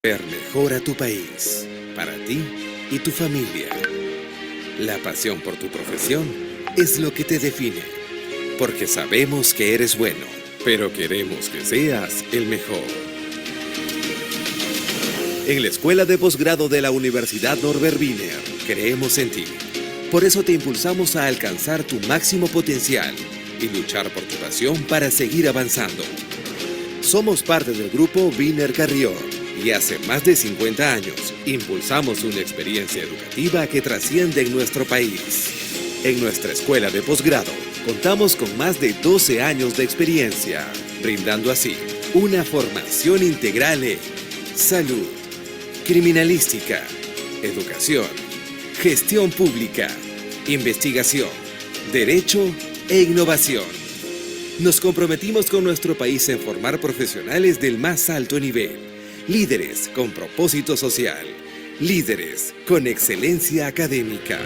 Ver mejor a tu país, para ti y tu familia. La pasión por tu profesión es lo que te define, porque sabemos que eres bueno, pero queremos que seas el mejor. En la Escuela de Posgrado de la Universidad Norbert Wiener, creemos en ti. Por eso te impulsamos a alcanzar tu máximo potencial y luchar por tu pasión para seguir avanzando. Somos parte del grupo Wiener Carrión y hace más de 50 años impulsamos una experiencia educativa que trasciende en nuestro país. En nuestra escuela de posgrado contamos con más de 12 años de experiencia, brindando así una formación integral en salud, criminalística, educación, gestión pública, investigación, derecho e innovación. Nos comprometimos con nuestro país en formar profesionales del más alto nivel, líderes con propósito social, líderes con excelencia académica.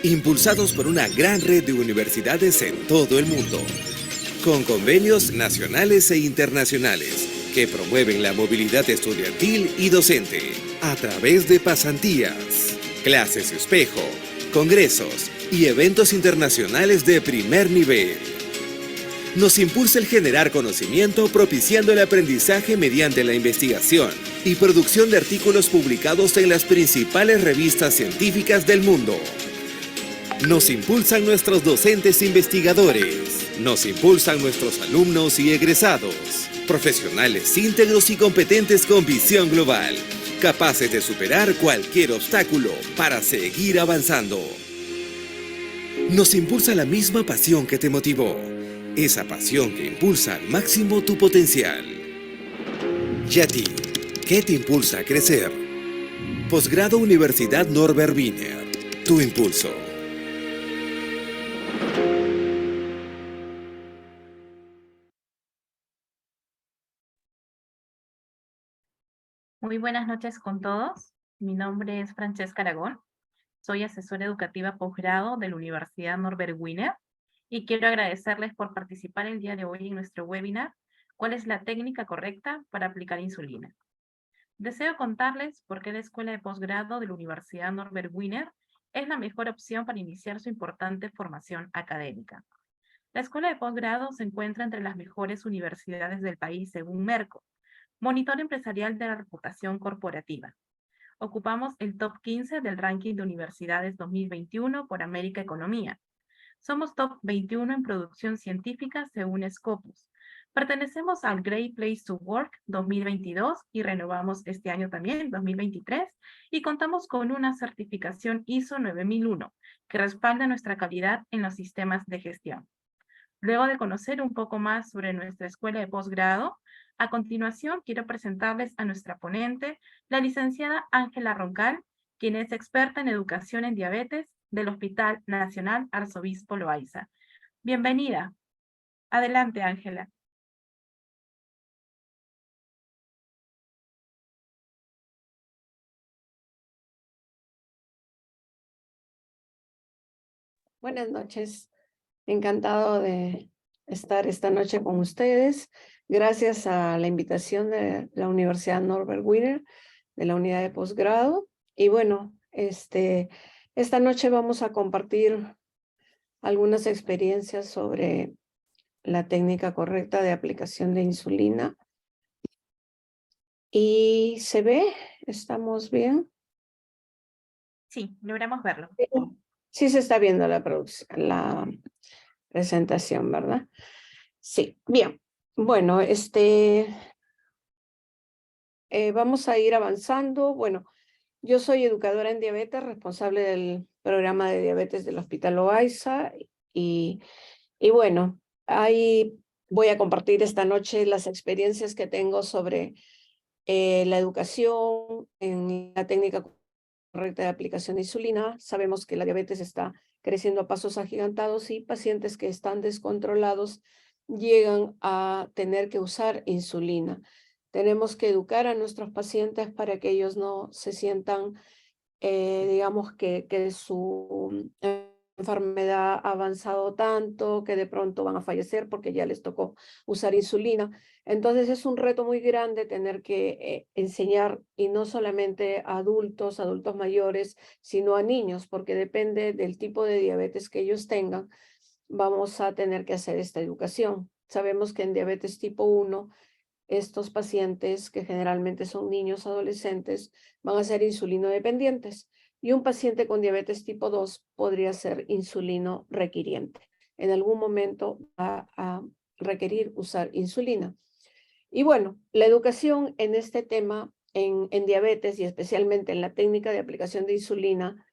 Impulsados por una gran red de universidades en todo el mundo, con convenios nacionales e internacionales que promueven la movilidad estudiantil y docente a través de pasantías, clases espejo, congresos y eventos internacionales de primer nivel. Nos impulsa el generar conocimiento propiciando el aprendizaje mediante la investigación y producción de artículos publicados en las principales revistas científicas del mundo. Nos impulsan nuestros docentes investigadores. Nos impulsan nuestros alumnos y egresados. Profesionales íntegros y competentes con visión global, capaces de superar cualquier obstáculo para seguir avanzando. Nos impulsa la misma pasión que te motivó, esa pasión que impulsa al máximo tu potencial. ¿Y a ti? ¿Qué te impulsa a crecer? Posgrado Universidad Norbert Wiener, tu impulso. Muy buenas noches con todos. Mi nombre es Francesca Aragón. Soy asesora educativa posgrado de la Universidad Norbert Wiener y quiero agradecerles por participar el día de hoy en nuestro webinar ¿Cuál es la técnica correcta para aplicar insulina? Deseo contarles por qué la Escuela de Posgrado de la Universidad Norbert Wiener es la mejor opción para iniciar su importante formación académica. La Escuela de Posgrado se encuentra entre las mejores universidades del país según Merco, Monitor Empresarial de la Reputación Corporativa. Ocupamos el top 15 del ranking de universidades 2021 por América Economía. Somos top 21 en producción científica según Scopus. Pertenecemos al Great Place to Work 2022 y renovamos este año también, 2023, y contamos con una certificación ISO 9001 que respalda nuestra calidad en los sistemas de gestión. Luego de conocer un poco más sobre nuestra escuela de posgrado, a continuación quiero presentarles a nuestra ponente, la licenciada Ángela Roncal, quien es experta en educación en diabetes del Hospital Nacional Arzobispo Loaiza. Bienvenida. Adelante, Ángela. Buenas noches. Encantado de estar esta noche con ustedes. Gracias a la invitación de la Universidad Norbert Wiener, de la unidad de posgrado. Y bueno, esta noche vamos a compartir algunas experiencias sobre la técnica correcta de aplicación de insulina. ¿Y se ve? ¿Estamos bien? Sí, logramos verlo. Sí se está viendo la presentación, ¿verdad? Sí, bien. Bueno, vamos a ir avanzando. Bueno, yo soy educadora en diabetes, responsable del programa de diabetes del Hospital Loaiza y bueno, ahí voy a compartir esta noche las experiencias que tengo sobre la educación en la técnica correcta de aplicación de insulina. Sabemos que la diabetes está creciendo a pasos agigantados y pacientes que están descontrolados llegan a tener que usar insulina. Tenemos que educar a nuestros pacientes para que ellos no se sientan, digamos, que su enfermedad ha avanzado tanto que de pronto van a fallecer porque ya les tocó usar insulina. Entonces es un reto muy grande tener que enseñar, y no solamente a adultos mayores, sino a niños, porque depende del tipo de diabetes que ellos tengan, vamos a tener que hacer esta educación. Sabemos que en diabetes tipo 1, estos pacientes, que generalmente son niños, adolescentes, van a ser insulino dependientes. Y un paciente con diabetes tipo 2 podría ser insulino requiriente. En algún momento va a requerir usar insulina. Y bueno, la educación en este tema, en diabetes y especialmente en la técnica de aplicación de insulina,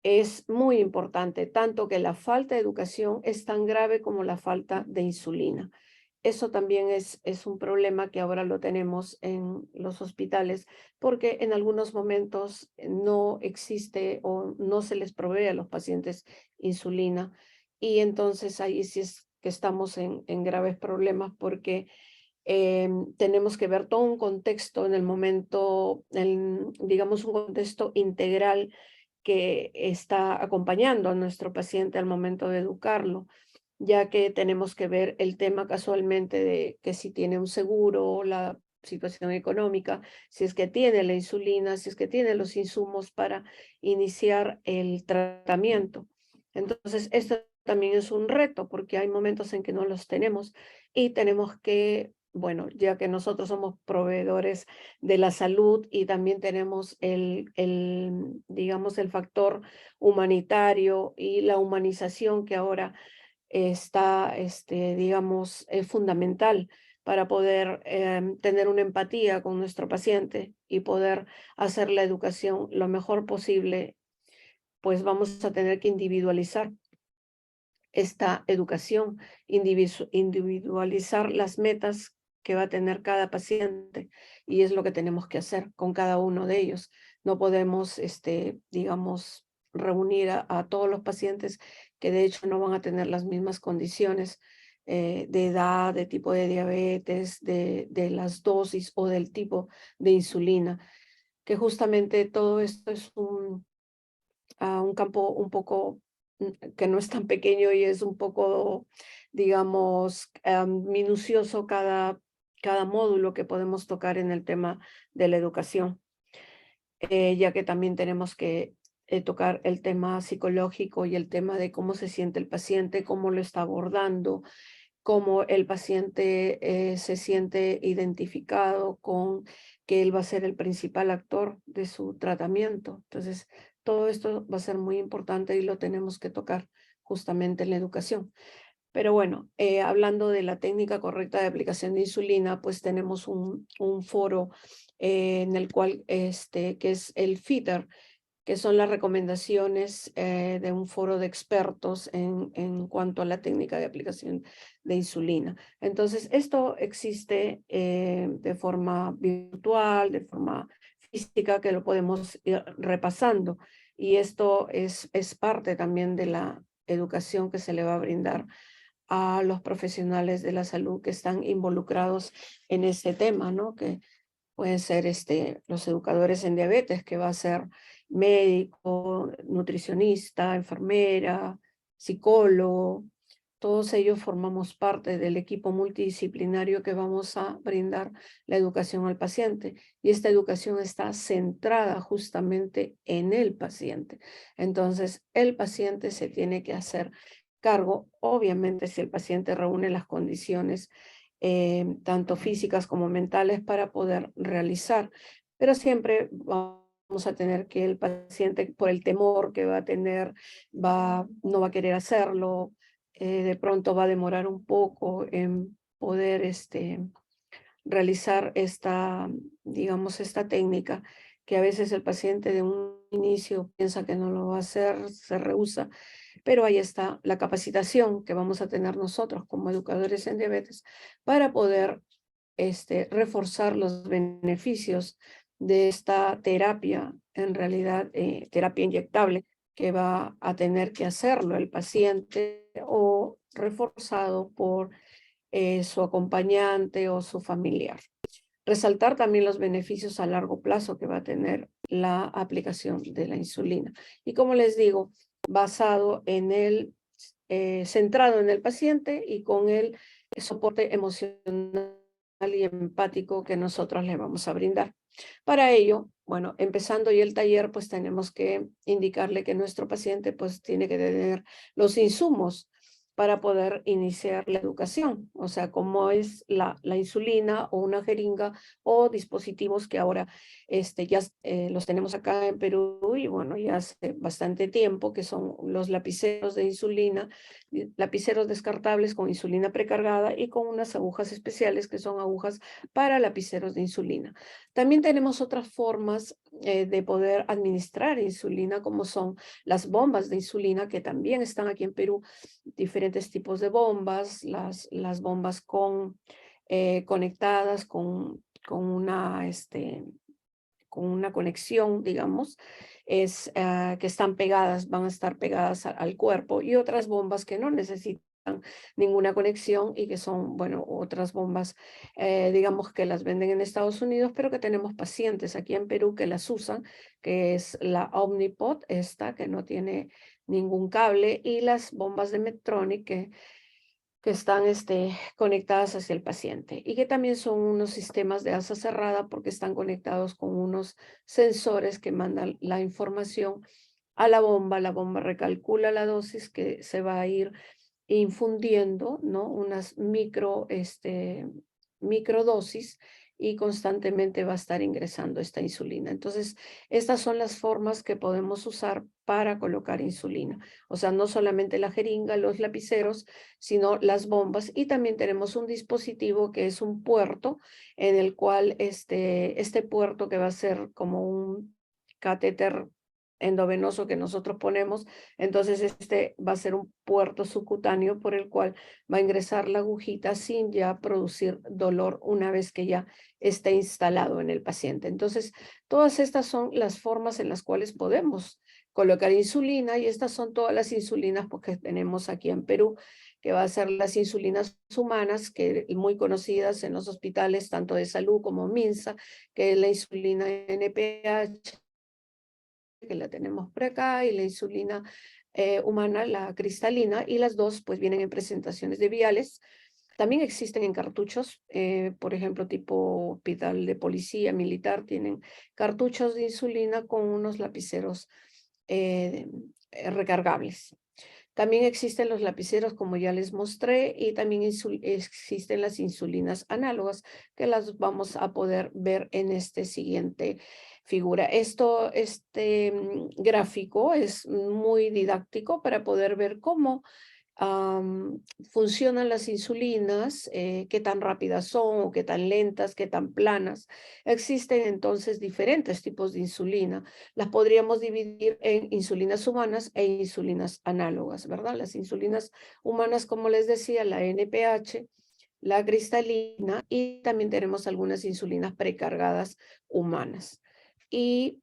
es muy importante, tanto que la falta de educación es tan grave como la falta de insulina. Eso también es un problema que ahora lo tenemos en los hospitales, porque en algunos momentos no existe o no se les provee a los pacientes insulina. Y entonces ahí sí es que estamos en graves problemas, porque tenemos que ver todo un contexto en el momento, digamos, un contexto integral que está acompañando a nuestro paciente al momento de educarlo, ya que tenemos que ver el tema casualmente de que si tiene un seguro, la situación económica, si es que tiene la insulina, si es que tiene los insumos para iniciar el tratamiento. Entonces, esto también es un reto porque hay momentos en que no los tenemos y tenemos que, bueno, ya que nosotros somos proveedores de la salud y también tenemos digamos, el factor humanitario y la humanización que ahora está, digamos, es fundamental para poder tener una empatía con nuestro paciente y poder hacer la educación lo mejor posible, pues vamos a tener que individualizar esta educación, individualizar las metas que va a tener cada paciente, y es lo que tenemos que hacer con cada uno de ellos. No podemos, digamos, reunir a todos los pacientes que de hecho no van a tener las mismas condiciones de edad, de tipo de diabetes, de las dosis o del tipo de insulina, que justamente todo esto es un campo un poco que no es tan pequeño y es un poco, digamos, minucioso cada módulo que podemos tocar en el tema de la educación, ya que también tenemos que tocar el tema psicológico y el tema de cómo se siente el paciente, cómo lo está abordando, cómo el paciente se siente identificado con que él va a ser el principal actor de su tratamiento. Entonces, todo esto va a ser muy importante y lo tenemos que tocar justamente en la educación. Pero bueno, hablando de la técnica correcta de aplicación de insulina, pues tenemos un foro en el cual, que es el FITER, que son las recomendaciones de un foro de expertos en cuanto a la técnica de aplicación de insulina. Entonces, esto existe de forma virtual, de forma física, que lo podemos ir repasando. Y esto es parte también de la educación que se le va a brindar a los profesionales de la salud que están involucrados en este tema, ¿no? Que pueden ser los educadores en diabetes, que va a ser médico, nutricionista, enfermera, psicólogo. Todos ellos formamos parte del equipo multidisciplinario que vamos a brindar la educación al paciente. Y esta educación está centrada justamente en el paciente. Entonces, el paciente se tiene que hacer cargo, obviamente, si el paciente reúne las condiciones tanto físicas como mentales para poder realizar. Pero siempre vamos a tener que el paciente, por el temor que va a tener, no va a querer hacerlo, de pronto va a demorar un poco en poder realizar digamos, esta técnica, que a veces el paciente de un inicio piensa que no lo va a hacer, se rehúsa, pero ahí está la capacitación que vamos a tener nosotros como educadores en diabetes para poder reforzar los beneficios de esta terapia, en realidad terapia inyectable, que va a tener que hacerlo el paciente o reforzado por su acompañante o su familiar. Resaltar también los beneficios a largo plazo que va a tener la aplicación de la insulina. Y como les digo, basado en el, centrado en el paciente y con el soporte emocional y empático que nosotros le vamos a brindar. Para ello, bueno, empezando ya el taller, pues tenemos que indicarle que nuestro paciente pues tiene que tener los insumos para poder iniciar la educación, o sea, como es la insulina o una jeringa o dispositivos que ahora ya los tenemos acá en Perú y bueno, ya hace bastante tiempo, que son los lapiceros de insulina, lapiceros descartables con insulina precargada y con unas agujas especiales que son agujas para lapiceros de insulina. También tenemos otras formas de poder administrar insulina, como son las bombas de insulina, que también están aquí en Perú, diferentes tipos de bombas, las bombas conectadas con una conexión, digamos, que están pegadas, van a estar pegadas al cuerpo, y otras bombas que no necesitan ninguna conexión y que son, bueno, otras bombas, digamos, que las venden en Estados Unidos, pero que tenemos pacientes aquí en Perú que las usan, que es la Omnipod, esta que no tiene ningún cable, y las bombas de Medtronic que están conectadas hacia el paciente y que también son unos sistemas de asa cerrada porque están conectados con unos sensores que mandan la información a la bomba recalcula la dosis que se va a ir infundiendo, ¿no? Unas microdosis y constantemente va a estar ingresando esta insulina. Entonces, estas son las formas que podemos usar para colocar insulina. O sea, no solamente la jeringa, los lapiceros, sino las bombas. Y también tenemos un dispositivo que es un puerto en el cual este puerto, que va a ser como un catéter endovenoso que nosotros ponemos, entonces este va a ser un puerto subcutáneo por el cual va a ingresar la agujita sin ya producir dolor una vez que ya esté instalado en el paciente. Entonces, todas estas son las formas en las cuales podemos colocar insulina, y estas son todas las insulinas que tenemos aquí en Perú, que va a ser las insulinas humanas, que muy conocidas en los hospitales, tanto de salud como MINSA, que es la insulina NPH, que la tenemos por acá, y la insulina humana, la cristalina, y las dos pues vienen en presentaciones de viales. También existen en cartuchos, por ejemplo, tipo hospital de policía militar, tienen cartuchos de insulina con unos lapiceros recargables. También existen los lapiceros, como ya les mostré, y también existen las insulinas análogas, que las vamos a poder ver en este siguiente figura. Gráfico es muy didáctico para poder ver cómo funcionan las insulinas, qué tan rápidas son o qué tan lentas, qué tan planas. Existen entonces diferentes tipos de insulina. Las podríamos dividir en insulinas humanas e insulinas análogas, ¿verdad? Las insulinas humanas, como les decía, la NPH, la cristalina, y también tenemos algunas insulinas precargadas humanas. Y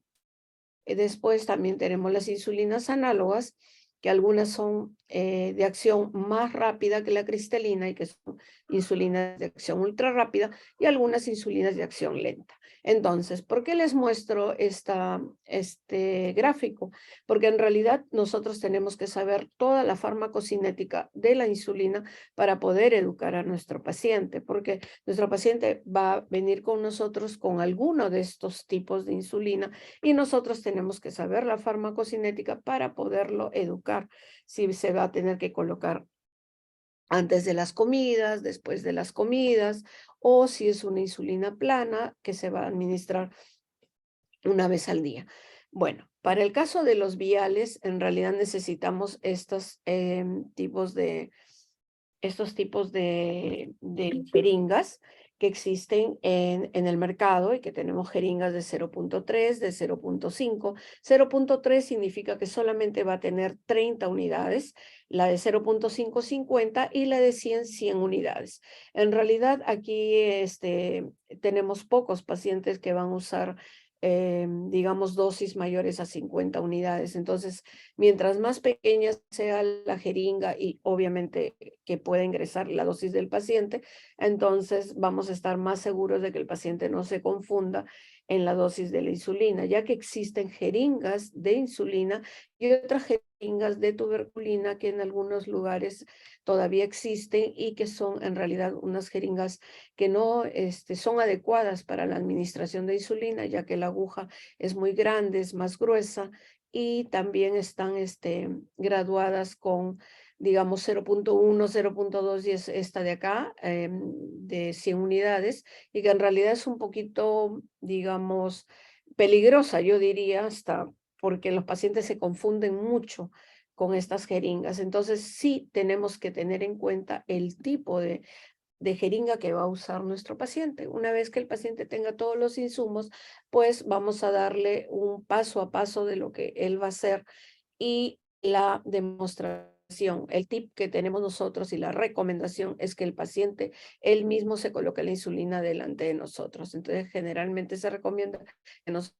después también tenemos las insulinas análogas, que algunas son de acción más rápida que la cristalina y que son insulinas de acción ultra rápida, y algunas insulinas de acción lenta. Entonces, ¿por qué les muestro este gráfico? Porque en realidad nosotros tenemos que saber toda la farmacocinética de la insulina para poder educar a nuestro paciente, porque nuestro paciente va a venir con nosotros con alguno de estos tipos de insulina, y nosotros tenemos que saber la farmacocinética para poderlo educar. Si se va a tener que colocar antes de las comidas, después de las comidas, o si es una insulina plana que se va a administrar una vez al día. Bueno, para el caso de los viales, en realidad necesitamos estos tipos de jeringas que existen en el mercado, y que tenemos jeringas de 0.3, de 0.5. 0.3 significa que solamente va a tener 30 unidades, la de 0.5, 50, y la de 100 unidades. En realidad aquí tenemos pocos pacientes que van a usar digamos, dosis mayores a 50 unidades. Entonces, mientras más pequeña sea la jeringa y obviamente que pueda ingresar la dosis del paciente, entonces vamos a estar más seguros de que el paciente no se confunda en la dosis de la insulina, ya que existen jeringas de insulina y otras jeringas de tuberculina que en algunos lugares todavía existen y que son en realidad unas jeringas que no son adecuadas para la administración de insulina, ya que la aguja es muy grande, es más gruesa y también están graduadas con, digamos, 0.1, 0.2 y es esta de acá, de 100 unidades, y que en realidad es un poquito, digamos, peligrosa, yo diría, hasta porque los pacientes se confunden mucho con estas jeringas. Entonces, sí tenemos que tener en cuenta el tipo de jeringa que va a usar nuestro paciente. Una vez que el paciente tenga todos los insumos, pues vamos a darle un paso a paso de lo que él va a hacer y la demostración. El tip que tenemos nosotros y la recomendación es que el paciente él mismo se coloque la insulina delante de nosotros. Entonces, generalmente se recomienda que nosotros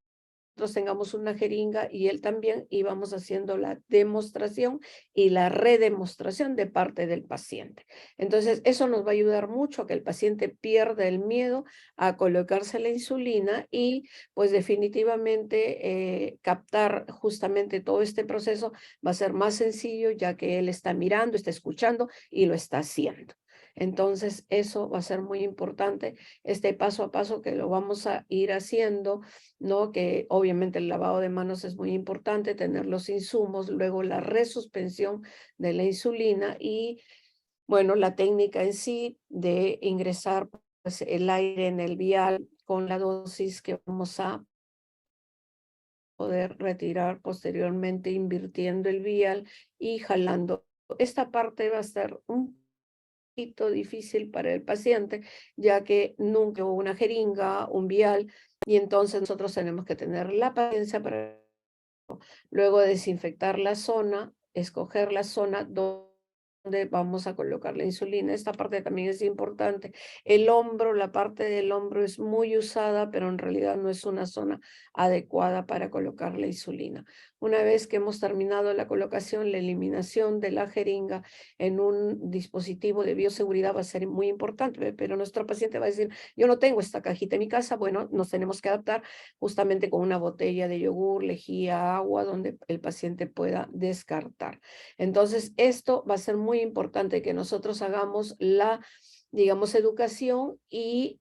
tengamos una jeringa y él también, y vamos haciendo la demostración y la redemostración de parte del paciente. Entonces, eso nos va a ayudar mucho a que el paciente pierda el miedo a colocarse la insulina y pues definitivamente captar justamente todo este proceso va a ser más sencillo ya que él está mirando, está escuchando y lo está haciendo. Entonces, eso va a ser muy importante, este paso a paso que lo vamos a ir haciendo, ¿no? Que obviamente el lavado de manos es muy importante, tener los insumos, luego la resuspensión de la insulina y, bueno, la técnica en sí de ingresar pues, el aire en el vial con la dosis que vamos a poder retirar posteriormente invirtiendo el vial y jalando. Esta parte va a ser un poquito difícil para el paciente, ya que nunca hubo una jeringa, un vial, y entonces nosotros tenemos que tener la paciencia para luego desinfectar la zona, escoger la zona donde vamos a colocar la insulina. Esta parte también es importante. El hombro, la parte del hombro es muy usada, pero en realidad no es una zona adecuada para colocar la insulina. Una vez que hemos terminado la colocación, la eliminación de la jeringa en un dispositivo de bioseguridad va a ser muy importante, pero nuestro paciente va a decir, yo no tengo esta cajita en mi casa. Bueno, nos tenemos que adaptar justamente con una botella de yogur, lejía, agua, donde el paciente pueda descartar. Entonces, esto va a ser muy importante que nosotros hagamos la, digamos, educación y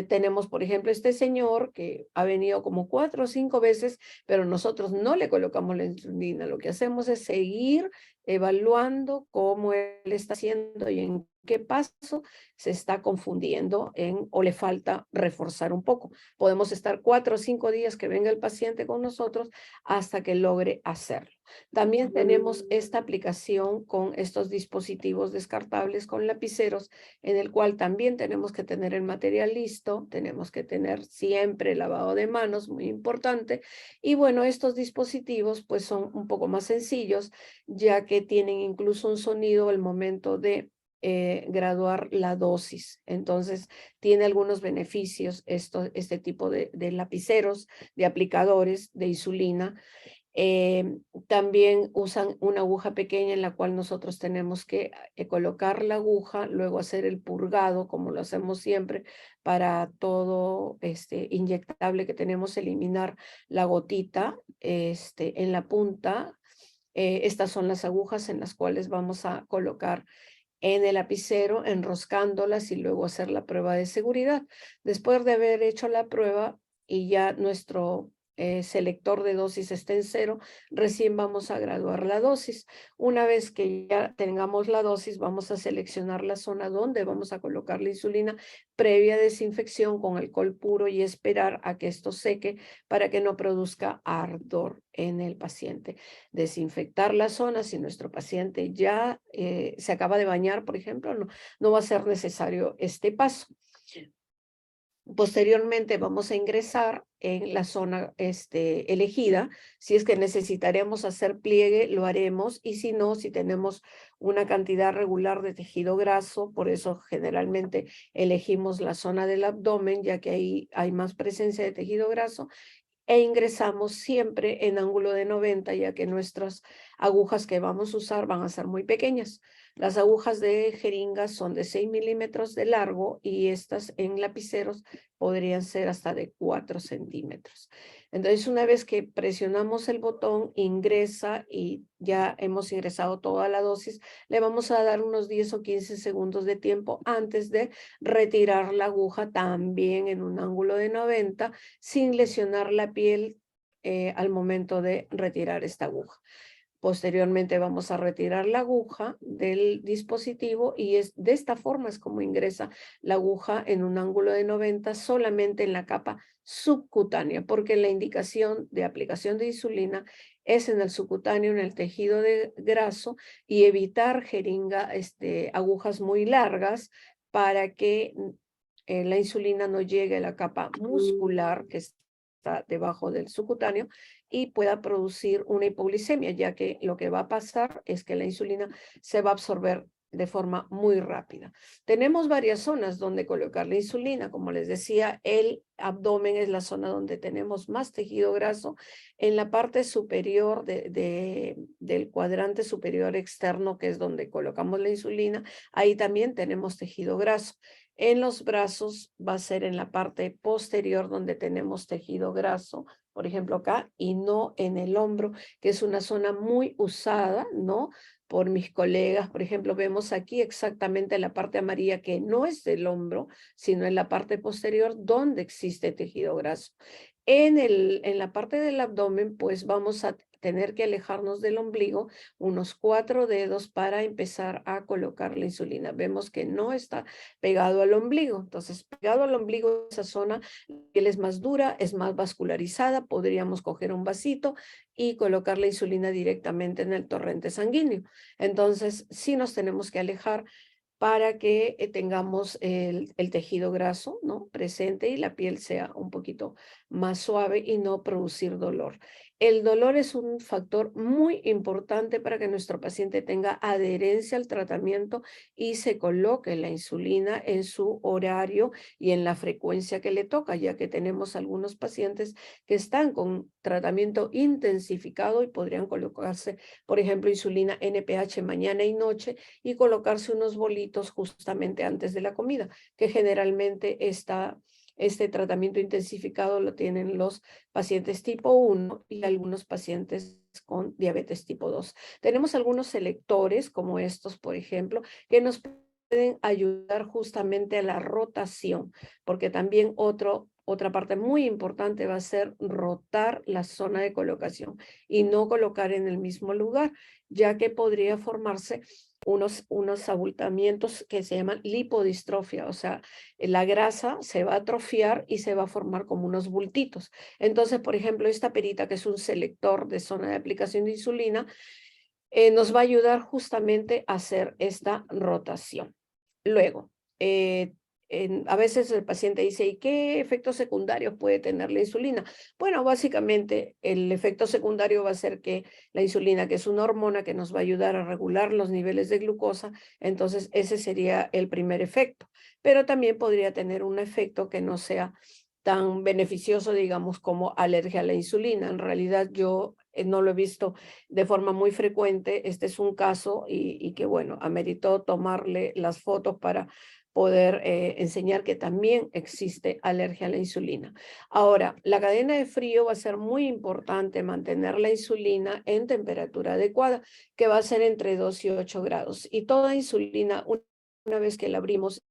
tenemos, por ejemplo, este señor que ha venido como 4 o 5 veces, pero nosotros no le colocamos la insulina. Lo que hacemos es seguir evaluando cómo él está haciendo y en qué paso se está confundiendo o le falta reforzar un poco. Podemos estar 4 o 5 días que venga el paciente con nosotros hasta que logre hacerlo. También tenemos esta aplicación con estos dispositivos descartables con lapiceros, en el cual también tenemos que tener el material listo, tenemos que tener siempre lavado de manos, muy importante. Y bueno, estos dispositivos pues son un poco más sencillos, ya que tienen incluso un sonido al momento de graduar la dosis. Entonces, tiene algunos beneficios este tipo de lapiceros, de aplicadores de insulina. También usan una aguja pequeña en la cual nosotros tenemos que colocar la aguja, luego hacer el purgado, como lo hacemos siempre, para todo inyectable que tenemos, eliminar la gotita en la punta. Estas son las agujas en las cuales vamos a colocar en el lapicero, enroscándolas y luego hacer la prueba de seguridad. Después de haber hecho la prueba y ya nuestro selector de dosis está en 0, recién vamos a graduar la dosis. Una vez que ya tengamos la dosis, vamos a seleccionar la zona donde vamos a colocar la insulina previa desinfección con alcohol puro y esperar a que esto seque para que no produzca ardor en el paciente. Desinfectar la zona, si nuestro paciente ya se acaba de bañar, por ejemplo, no va a ser necesario este paso. Posteriormente vamos a ingresar en la zona elegida. Si es que necesitaremos hacer pliegue, lo haremos. Y si no, si tenemos una cantidad regular de tejido graso, por eso generalmente elegimos la zona del abdomen, ya que ahí hay más presencia de tejido graso. E ingresamos siempre en ángulo de 90, ya que nuestras agujas que vamos a usar van a ser muy pequeñas. Las agujas de jeringas son de 6 milímetros de largo y estas en lapiceros podrían ser hasta de 4 centímetros. Entonces, una vez que presionamos el botón, ingresa y ya hemos ingresado toda la dosis, le vamos a dar unos 10 o 15 segundos de tiempo antes de retirar la aguja también en un ángulo de 90 sin lesionar la piel al momento de retirar esta aguja. Posteriormente vamos a retirar la aguja del dispositivo y de esta forma es como ingresa la aguja en un ángulo de 90 solamente en la capa subcutánea, porque la indicación de aplicación de insulina es en el subcutáneo, en el tejido graso, y evitar agujas muy largas para que la insulina no llegue a la capa muscular que está debajo del subcutáneo y pueda producir una hipoglicemia, ya que lo que va a pasar es que la insulina se va a absorber de forma muy rápida. Tenemos varias zonas donde colocar la insulina. Como les decía, el abdomen es la zona donde tenemos más tejido graso. En la parte superior del cuadrante superior externo, que es donde colocamos la insulina, ahí también tenemos tejido graso. En los brazos va a ser en la parte posterior donde tenemos tejido graso, por ejemplo acá, y no en el hombro, que es una zona muy usada, ¿no? Por mis colegas, por ejemplo, vemos aquí exactamente la parte amarilla que no es del hombro, sino en la parte posterior donde existe tejido graso. En la parte del abdomen, pues vamos a tener que alejarnos del ombligo unos 4 dedos para empezar a colocar la insulina. Vemos que no está pegado al ombligo. Entonces, pegado al ombligo, esa zona, la piel es más dura, es más vascularizada. Podríamos coger un vasito y colocar la insulina directamente en el torrente sanguíneo. Entonces, sí nos tenemos que alejar para que tengamos el tejido graso, ¿no? Presente y la piel sea un poquito más suave y no producir dolor. El dolor es un factor muy importante para que nuestro paciente tenga adherencia al tratamiento y se coloque la insulina en su horario y en la frecuencia que le toca, ya que tenemos algunos pacientes que están con tratamiento intensificado y podrían colocarse, por ejemplo, insulina NPH mañana y noche y colocarse unos bolitos justamente antes de la comida, que generalmente este tratamiento intensificado lo tienen los pacientes tipo 1 y algunos pacientes con diabetes tipo 2. Tenemos algunos selectores como estos, por ejemplo, que nos pueden ayudar justamente a la rotación, porque también otra parte muy importante va a ser rotar la zona de colocación y no colocar en el mismo lugar, ya que podría formarse unos abultamientos que se llaman lipodistrofia, o sea, la grasa se va a atrofiar y se va a formar como unos bultitos. Entonces, por ejemplo, esta perita, que es un selector de zona de aplicación de insulina, nos va a ayudar justamente a hacer esta rotación. Luego, a veces el paciente dice, ¿y qué efectos secundarios puede tener la insulina? Bueno, básicamente el efecto secundario va a ser que la insulina, que es una hormona que nos va a ayudar a regular los niveles de glucosa, entonces ese sería el primer efecto. Pero también podría tener un efecto que no sea tan beneficioso, digamos, como alergia a la insulina. En realidad yo no lo he visto de forma muy frecuente. Este es un caso y que, bueno, ameritó tomarle las fotos para poder enseñar que también existe alergia a la insulina. Ahora, la cadena de frío va a ser muy importante mantener la insulina en temperatura adecuada, que va a ser entre 2 y 8 grados. Y toda insulina, una vez que la abrimos,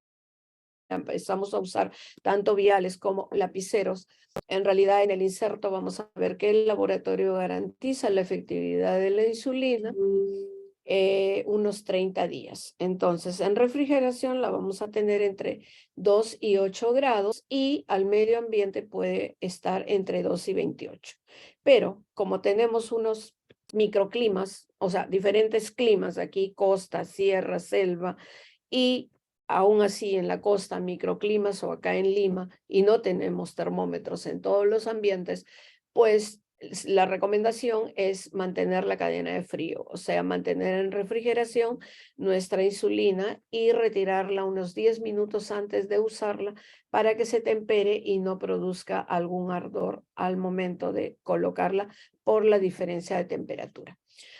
empezamos a usar tanto viales como lapiceros, en realidad en el inserto vamos a ver que el laboratorio garantiza la efectividad de la insulina unos 30 días. Entonces, en refrigeración la vamos a tener entre 2 y 8 grados y al medio ambiente puede estar entre 2 y 28. Pero como tenemos unos microclimas, o sea, diferentes climas aquí, costa, sierra, selva, y aún así en la costa, microclimas o acá en Lima, y no tenemos termómetros en todos los ambientes, pues la recomendación es mantener la cadena de frío, o sea, mantener en refrigeración nuestra insulina y retirarla unos 10 minutos antes de usarla para que se tempere y no produzca algún ardor al momento de colocarla por la diferencia de temperatura.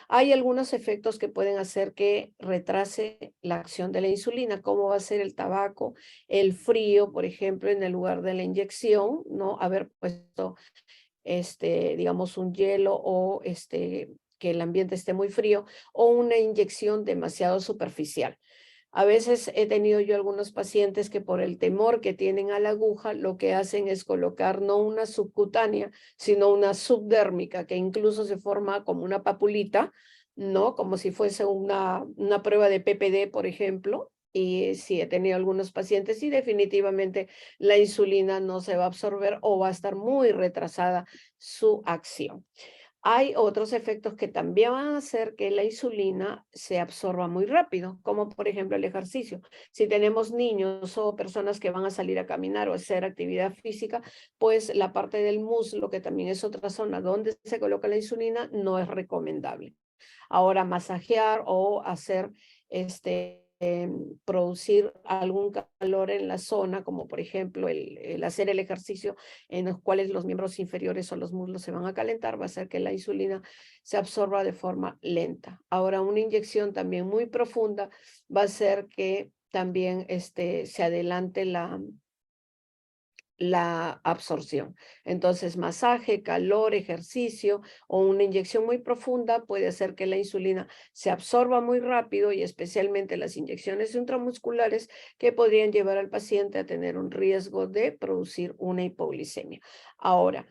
Hay algunos efectos que pueden hacer que retrase la acción de la insulina, como va a ser el tabaco, el frío, por ejemplo, en el lugar de la inyección, ¿no? Haber puesto digamos, un hielo o que el ambiente esté muy frío, o una inyección demasiado superficial. A veces he tenido yo algunos pacientes que por el temor que tienen a la aguja, lo que hacen es colocar no una subcutánea, sino una subdérmica, que incluso se forma como una papulita, ¿no? Como si fuese una prueba de PPD, por ejemplo. Y sí, he tenido algunos pacientes y definitivamente la insulina no se va a absorber o va a estar muy retrasada su acción. Hay otros efectos que también van a hacer que la insulina se absorba muy rápido, como por ejemplo el ejercicio. Si tenemos niños o personas que van a salir a caminar o hacer actividad física, pues la parte del muslo, que también es otra zona donde se coloca la insulina, no es recomendable. Ahora, masajear o hacer producir algún calor en la zona, como por ejemplo el hacer el ejercicio en los cuales los miembros inferiores o los muslos se van a calentar, va a hacer que la insulina se absorba de forma lenta. Ahora, una inyección también muy profunda va a hacer que también se adelante la absorción. Entonces, masaje, calor, ejercicio o una inyección muy profunda puede hacer que la insulina se absorba muy rápido, y especialmente las inyecciones intramusculares, que podrían llevar al paciente a tener un riesgo de producir una hipoglicemia. Ahora,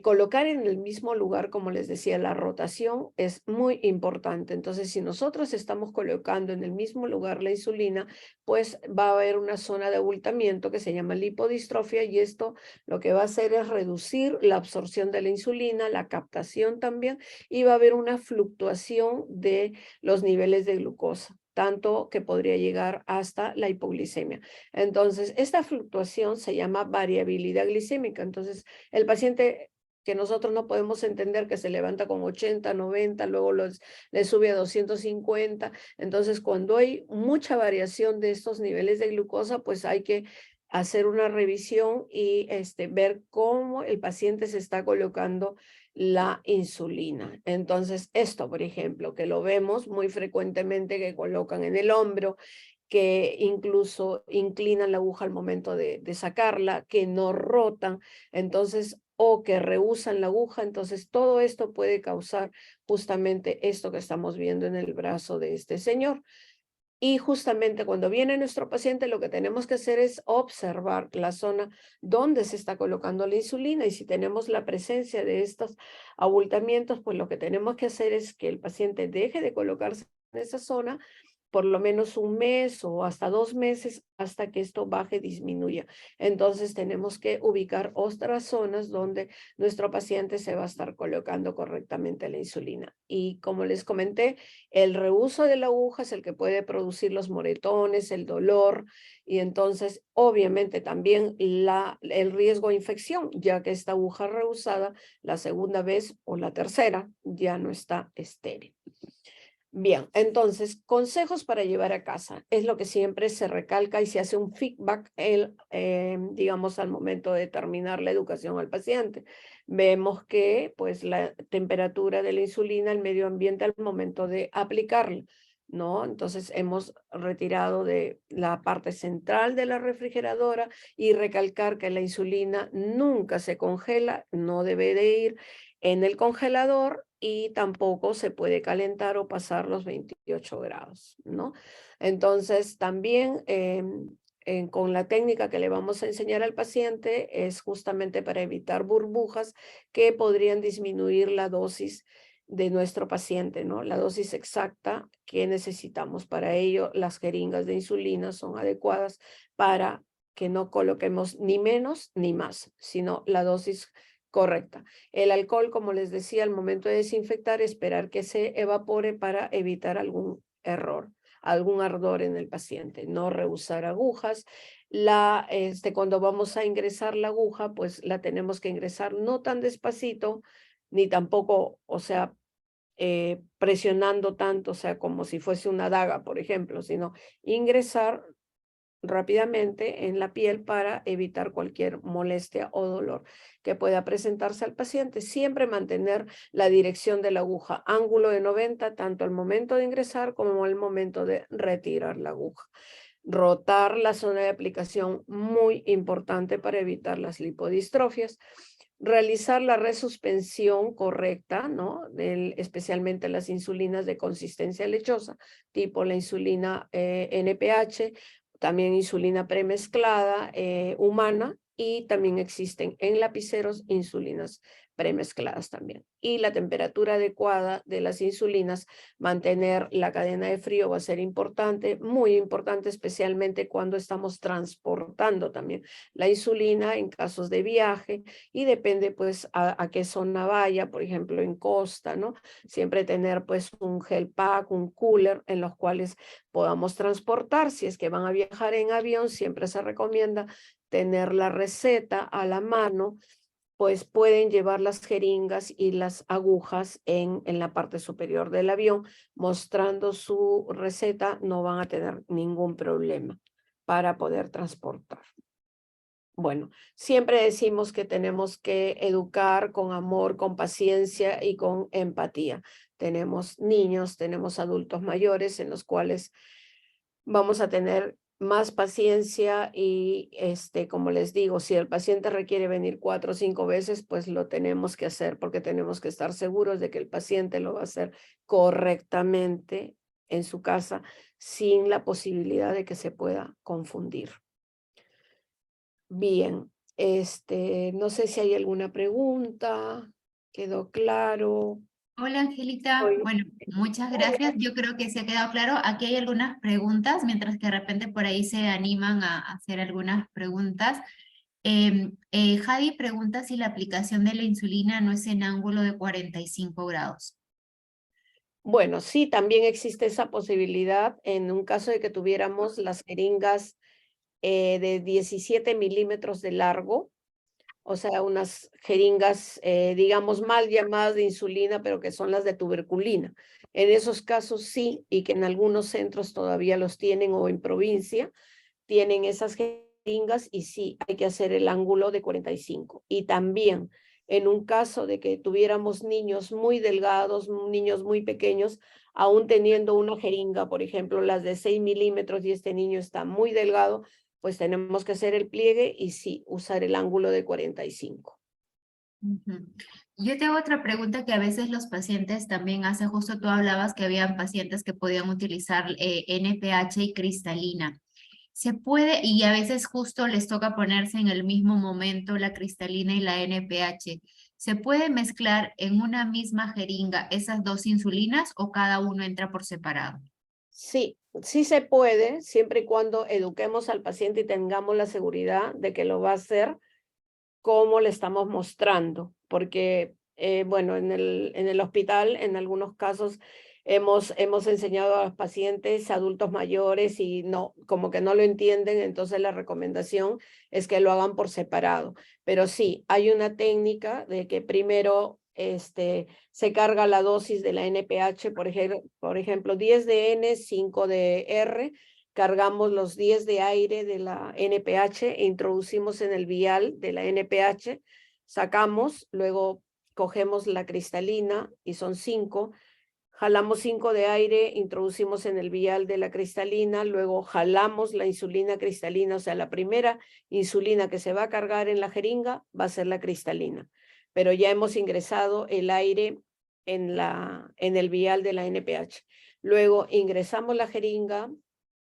colocar en el mismo lugar, como les decía, la rotación es muy importante. Entonces, si nosotros estamos colocando en el mismo lugar la insulina, pues va a haber una zona de abultamiento que se llama lipodistrofia, y esto lo que va a hacer es reducir la absorción de la insulina, la captación también, y va a haber una fluctuación de los niveles de glucosa, tanto que podría llegar hasta la hipoglicemia. Entonces, esta fluctuación se llama variabilidad glicémica. Entonces, el paciente que nosotros no podemos entender, que se levanta con 80, 90, luego le sube a 250. Entonces, cuando hay mucha variación de estos niveles de glucosa, pues hay que hacer una revisión y ver cómo el paciente se está colocando la insulina. Entonces, esto, por ejemplo, que lo vemos muy frecuentemente, que colocan en el hombro, que incluso inclinan la aguja al momento de sacarla, que no rotan, entonces, o que rehúsan la aguja. Entonces, todo esto puede causar justamente esto que estamos viendo en el brazo de este señor. Y justamente cuando viene nuestro paciente, lo que tenemos que hacer es observar la zona donde se está colocando la insulina, y si tenemos la presencia de estos abultamientos, pues lo que tenemos que hacer es que el paciente deje de colocarse en esa zona por lo menos un mes o hasta 2 meses, hasta que esto baje, disminuya. Entonces tenemos que ubicar otras zonas donde nuestro paciente se va a estar colocando correctamente la insulina. Y como les comenté, el reuso de la aguja es el que puede producir los moretones, el dolor, y entonces obviamente también el riesgo de infección, ya que esta aguja reusada la segunda vez o la tercera ya no está estéril. Bien, entonces, consejos para llevar a casa. Es lo que siempre se recalca y se hace un feedback, digamos, al momento de terminar la educación al paciente. Vemos que, pues, la temperatura de la insulina, el medio ambiente al momento de aplicarla, ¿no? Entonces, hemos retirado de la parte central de la refrigeradora, y recalcar que la insulina nunca se congela, no debe de ir en el congelador, y tampoco se puede calentar o pasar los 28 grados, ¿no? Entonces, también con la técnica que le vamos a enseñar al paciente es justamente para evitar burbujas que podrían disminuir la dosis de nuestro paciente, ¿no? La dosis exacta que necesitamos. Para ello, las jeringas de insulina son adecuadas para que no coloquemos ni menos ni más, sino la dosis correcta. El alcohol, como les decía, al momento de desinfectar, esperar que se evapore para evitar algún error, algún ardor en el paciente. No rehusar agujas. Cuando vamos a ingresar la aguja, pues la tenemos que ingresar no tan despacito, ni tampoco, o sea, presionando tanto, o sea, como si fuese una daga, por ejemplo, sino ingresar rápidamente en la piel para evitar cualquier molestia o dolor que pueda presentarse al paciente. Siempre mantener la dirección de la aguja, ángulo de 90, tanto al momento de ingresar como al momento de retirar la aguja. Rotar la zona de aplicación, muy importante para evitar las lipodistrofias. realizar la resuspensión correcta, ¿no? Especialmente las insulinas de consistencia lechosa, tipo la insulina NPH, también insulina premezclada humana, y también existen en lapiceros insulinas premezcladas también. Y la temperatura adecuada de las insulinas, mantener la cadena de frío va a ser importante, muy importante, especialmente cuando estamos transportando también la insulina en casos de viaje, y depende pues a qué zona vaya, por ejemplo en costa, ¿no? Siempre tener pues un gel pack, un cooler en los cuales podamos transportar. Si es que van a viajar en avión, siempre se recomienda tener la receta a la mano, pues pueden llevar las jeringas y las agujas en la parte superior del avión, mostrando su receta, no van a tener ningún problema para poder transportar. Bueno, siempre decimos que tenemos que educar con amor, con paciencia y con empatía. Tenemos niños, tenemos adultos mayores en los cuales vamos a tener más paciencia y, como les digo, si el paciente requiere venir 4 o 5 veces, pues lo tenemos que hacer, porque tenemos que estar seguros de que el paciente lo va a hacer correctamente en su casa, sin la posibilidad de que se pueda confundir. Bien, no sé si hay alguna pregunta. ¿Quedó claro? Hola, Angelita. Oye, Bueno, muchas gracias. Yo creo que se ha quedado claro. Aquí hay algunas preguntas, mientras que de repente por ahí se animan a hacer algunas preguntas. Jadi pregunta si la aplicación de la insulina no es en ángulo de 45 grados. Bueno, sí, también existe esa posibilidad en un caso de que tuviéramos las jeringas de 17 milímetros de largo, o sea, unas jeringas, digamos, mal llamadas de insulina, pero que son las de tuberculina. En esos casos sí, y que en algunos centros todavía los tienen, o en provincia, tienen esas jeringas, y sí, hay que hacer el ángulo de 45. Y también, en un caso de que tuviéramos niños muy delgados, niños muy pequeños, aún teniendo una jeringa, por ejemplo, las de 6 milímetros, y este niño está muy delgado, pues tenemos que hacer el pliegue y sí, usar el ángulo de 45. Ujú. Yo tengo otra pregunta que a veces los pacientes también hacen. Justo tú hablabas que habían pacientes que podían utilizar NPH y cristalina. Se puede, y a veces justo les toca ponerse en el mismo momento la cristalina y la NPH. ¿Se puede mezclar en una misma jeringa esas dos insulinas o cada uno entra por separado? Sí, sí se puede, siempre y cuando eduquemos al paciente y tengamos la seguridad de que lo va a hacer como le estamos mostrando, porque, bueno, en el hospital, en algunos casos, hemos enseñado a los pacientes, adultos mayores, y no, como que no lo entienden, entonces la recomendación es que lo hagan por separado. Pero sí, hay una técnica de que primero se carga la dosis de la NPH, por ejemplo, 10 de N, 5 de R. Cargamos los 10 de aire de la NPH e introducimos en el vial de la NPH, sacamos, luego cogemos la cristalina y son 5, jalamos 5 de aire, introducimos en el vial de la cristalina, luego jalamos la insulina cristalina, o sea, la primera insulina que se va a cargar en la jeringa va a ser la cristalina, pero ya hemos ingresado el aire en el vial de la NPH. Luego ingresamos la jeringa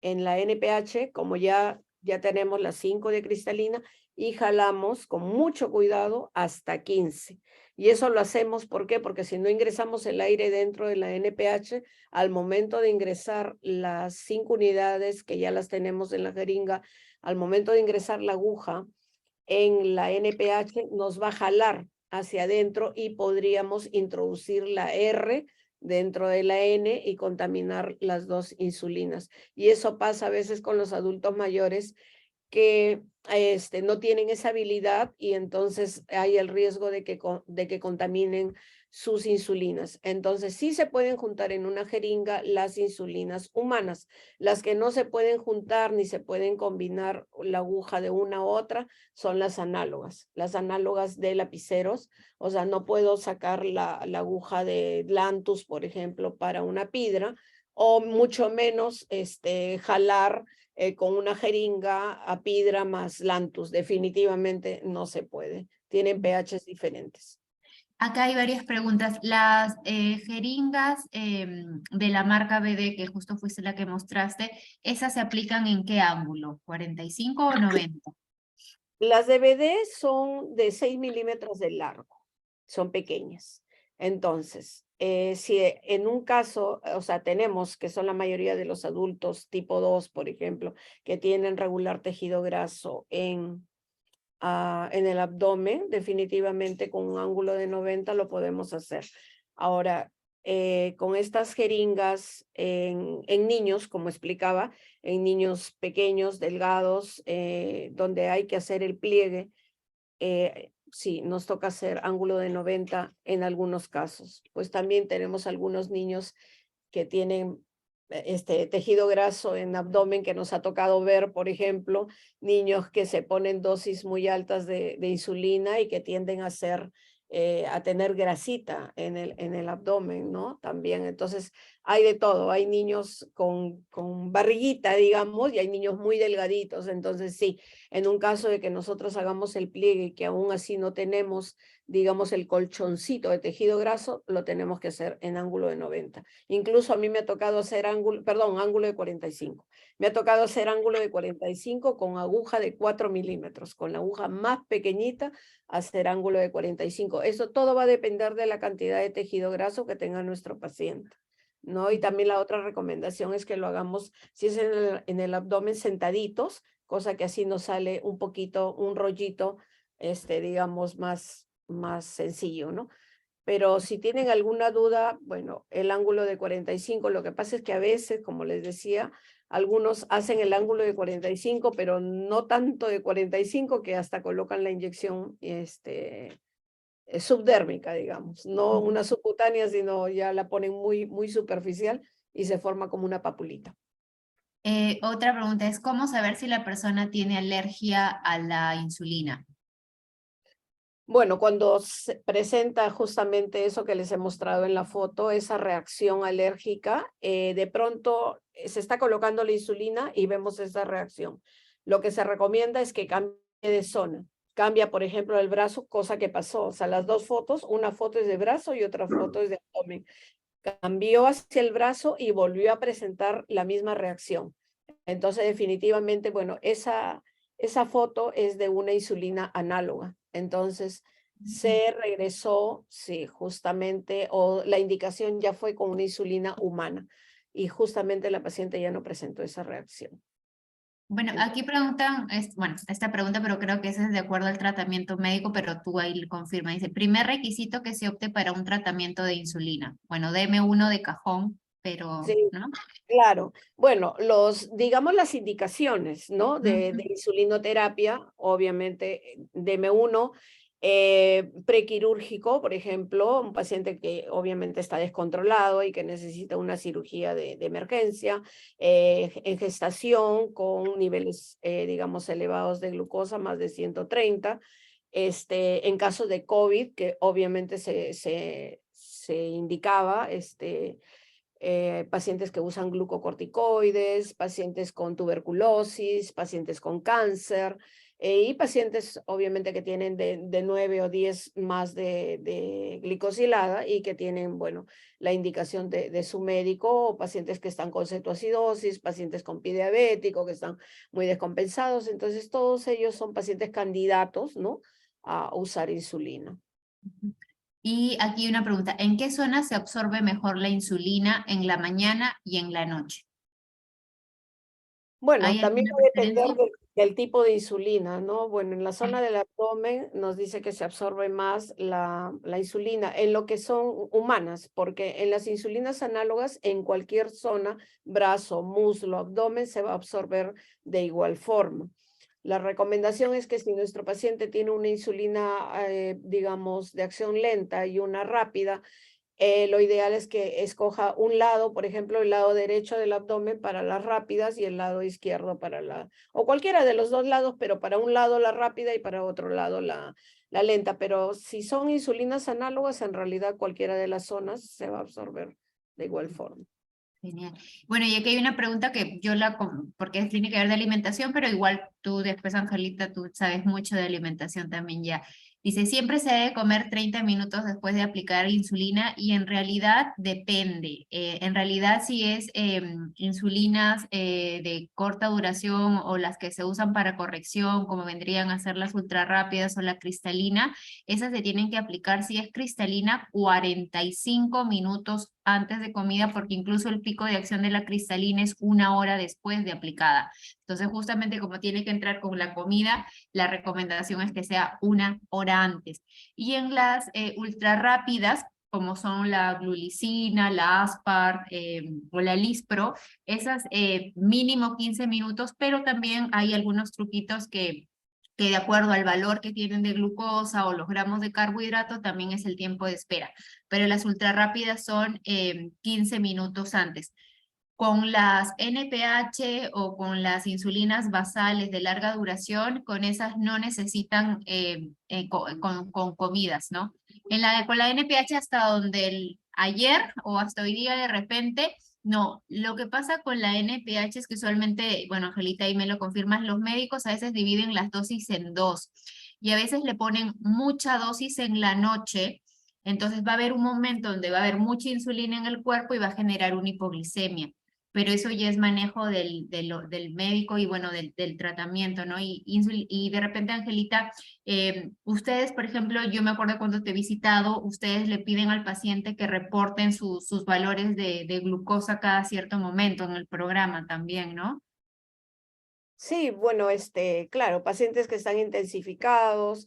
en la NPH, como ya tenemos las 5 de cristalina, y jalamos con mucho cuidado hasta 15. Y eso lo hacemos, ¿por qué? Porque si no ingresamos el aire dentro de la NPH, al momento de ingresar las 5 unidades, que ya las tenemos en la jeringa, al momento de ingresar la aguja en la NPH, nos va a jalar hacia adentro y podríamos introducir la R dentro de la N y contaminar las dos insulinas. Y eso pasa a veces con los adultos mayores que no tienen esa habilidad, y entonces hay el riesgo de que contaminen sus insulinas. Entonces sí se pueden juntar en una jeringa las insulinas humanas. Las que no se pueden juntar ni se pueden combinar la aguja de una u otra son las análogas de lapiceros. O sea, no puedo sacar la aguja de Lantus, por ejemplo, para una pidra, o mucho menos jalar con una jeringa a pidra más Lantus. Definitivamente no se puede. tienen pHs diferentes. Acá hay varias preguntas. Las jeringas de la marca BD, que justo fuiste la que mostraste, ¿esas se aplican en qué ángulo? ¿45 o 90? Las DVD son de 6 milímetros de largo, son pequeñas. Entonces, si en un caso, o sea, tenemos que son la mayoría de los adultos tipo 2, por ejemplo, que tienen regular tejido graso en el abdomen, definitivamente con un ángulo de 90 lo podemos hacer. Ahora, con estas jeringas en niños, como explicaba, en niños pequeños, delgados, donde hay que hacer el pliegue, sí, nos toca hacer ángulo de 90 en algunos casos. Pues también tenemos algunos niños que tienen tejido graso en abdomen, que nos ha tocado ver, por ejemplo, niños que se ponen dosis muy altas de insulina y que tienden a tener grasita en el abdomen, ¿no? También, entonces, hay de todo. Hay niños con barriguita, digamos, y hay niños muy delgaditos. Entonces, sí, en un caso de que nosotros hagamos el pliegue y que aún así no tenemos, digamos, el colchoncito de tejido graso, lo tenemos que hacer en ángulo de 90. Incluso a mí me ha tocado hacer ángulo de 45. Me ha tocado hacer ángulo de 45 con aguja de 4 milímetros, con la aguja más pequeñita, hacer ángulo de 45. Eso todo va a depender de la cantidad de tejido graso que tenga nuestro paciente, ¿no? Y también la otra recomendación es que lo hagamos, si es en el abdomen, sentaditos, cosa que así nos sale un poquito, un rollito, digamos, más sencillo, ¿no? Pero si tienen alguna duda, bueno, el ángulo de 45, lo que pasa es que a veces, como les decía, algunos hacen el ángulo de 45, pero no tanto de 45 que hasta colocan la inyección subdérmica, digamos, no una subcutánea, sino ya la ponen muy superficial y se forma como una papulita. Otra pregunta es, ¿cómo saber si la persona tiene alergia a la insulina? Bueno, cuando se presenta justamente eso que les he mostrado en la foto, esa reacción alérgica, de pronto se está colocando la insulina y vemos esa reacción. Lo que se recomienda es que cambie de zona. Cambia, por ejemplo, el brazo, cosa que pasó. O sea, las dos fotos, una foto es de brazo y otra foto es de abdomen. Cambió hacia el brazo y volvió a presentar la misma reacción. Entonces, definitivamente, bueno, esa foto es de una insulina análoga. Entonces, se regresó, sí, justamente, o la indicación ya fue con una insulina humana y justamente la paciente ya no presentó esa reacción. Bueno, aquí preguntan, bueno, esta pregunta, pero creo que esa es de acuerdo al tratamiento médico, pero tú ahí confirma. Dice, primer requisito que se opte para un tratamiento de insulina. Bueno, deme uno de cajón, pero, Sí, ¿no? claro. Bueno, digamos las indicaciones, ¿no? De insulinoterapia, obviamente, deme uno. Prequirúrgico, por ejemplo, un paciente que obviamente está descontrolado y que necesita una cirugía de emergencia, en gestación con niveles, digamos, elevados de glucosa, más de 130, en caso de COVID, que obviamente se indicaba, pacientes que usan glucocorticoides, pacientes con tuberculosis, pacientes con cáncer, y pacientes obviamente que tienen de 9 o 10 más de glicosilada y que tienen, bueno, la indicación de su médico, o pacientes que están con cetoacidosis, pacientes con pie diabético, que están muy descompensados. Entonces, todos ellos son pacientes candidatos, ¿no?, a usar insulina. Y aquí una pregunta, ¿en qué zona se absorbe mejor la insulina en la mañana y en la noche? Bueno, ¿Hay también alguna va a depender preferencia? del tipo de insulina, ¿no? Bueno, en la zona del abdomen nos dice que se absorbe más la insulina en lo que son humanas, porque en las insulinas análogas, en cualquier zona, brazo, muslo, abdomen, se va a absorber de igual forma. La recomendación es que si nuestro paciente tiene una insulina, digamos, de acción lenta y una rápida, lo ideal es que escoja un lado, por ejemplo, el lado derecho del abdomen para las rápidas y el lado izquierdo o cualquiera de los dos lados, pero para un lado la rápida y para otro lado la lenta. Pero si son insulinas análogas, en realidad cualquiera de las zonas se va a absorber de igual forma. Genial. Bueno, y aquí hay una pregunta que porque tiene que ver de alimentación, pero igual tú después, Angelita, tú sabes mucho de alimentación también ya. Dice, siempre se debe comer 30 minutos después de aplicar insulina y en realidad depende. En realidad si es insulinas de corta duración o las que se usan para corrección, como vendrían a ser las ultra rápidas o la cristalina, esas se tienen que aplicar si es cristalina 45 minutos antes de comida, porque incluso el pico de acción de la cristalina es 1 hora después de aplicada. Entonces justamente como tiene que entrar con la comida, la recomendación es que sea 1 hora antes. Y en las ultra rápidas, como son la glulicina, la Aspart o la Lispro, esas mínimo 15 minutos, pero también hay algunos truquitos que de acuerdo al valor que tienen de glucosa o los gramos de carbohidrato, también es el tiempo de espera. Pero las ultra rápidas son 15 minutos antes. Con las NPH o con las insulinas basales de larga duración, con esas no necesitan con comidas, ¿no? Con la NPH hasta donde ayer o hasta hoy día de repente, no. Lo que pasa con la NPH es que usualmente, bueno, Angelita, ahí me lo confirmas, los médicos a veces dividen las dosis en dos y a veces le ponen mucha dosis en la noche. Entonces va a haber un momento donde va a haber mucha insulina en el cuerpo y va a generar una hipoglicemia, pero eso ya es manejo del médico y bueno, del tratamiento, ¿no? Y de repente, Angelita, ustedes, por ejemplo, yo me acuerdo cuando te he visitado, ustedes le piden al paciente que reporten sus valores de glucosa cada cierto momento en el programa también, ¿no? Sí, bueno, claro, pacientes que están intensificados,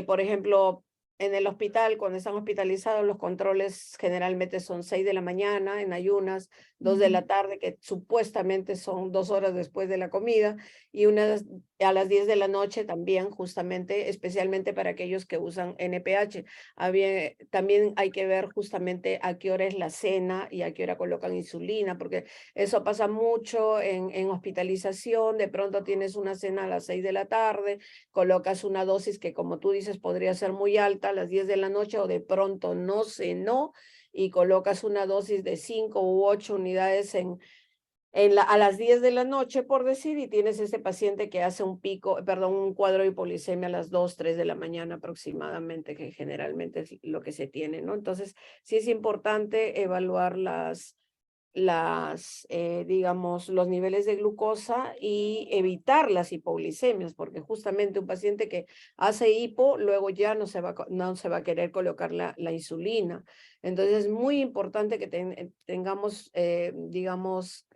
por ejemplo, en el hospital, cuando están hospitalizados, los controles generalmente son 6 de la mañana en ayunas, 2 de la tarde, que supuestamente son 2 horas después de la comida, y a las 10 de la noche también, justamente, especialmente para aquellos que usan NPH. También hay que ver justamente a qué hora es la cena y a qué hora colocan insulina, porque eso pasa mucho en hospitalización. De pronto tienes una cena a las 6 de la tarde, colocas una dosis que, como tú dices, podría ser muy alta a las 10 de la noche, o de pronto no cenó y colocas una dosis de 5 u 8 unidades a las 10 de la noche, por decir, y tienes ese paciente que hace un cuadro de hipoglicemia a las 2, 3 de la mañana aproximadamente, que generalmente es lo que se tiene, ¿no? Entonces, sí es importante evaluar digamos, los niveles de glucosa y evitar las hipoglicemias, porque justamente un paciente que hace hipo, luego ya no se va a querer colocar la insulina. Entonces es muy importante que tengamos, digamos,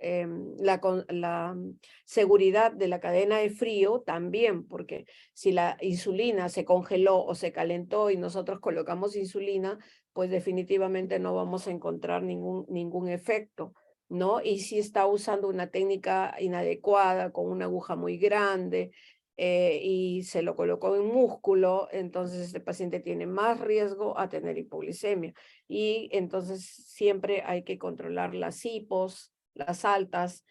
la seguridad de la cadena de frío también, porque si la insulina se congeló o se calentó y nosotros colocamos insulina, pues definitivamente no vamos a encontrar ningún efecto, ¿no? Y si está usando una técnica inadecuada, con una aguja muy grande, y se lo colocó en músculo, entonces este paciente tiene más riesgo a tener hipoglicemia. Y entonces siempre hay que controlar las hipos, las altas,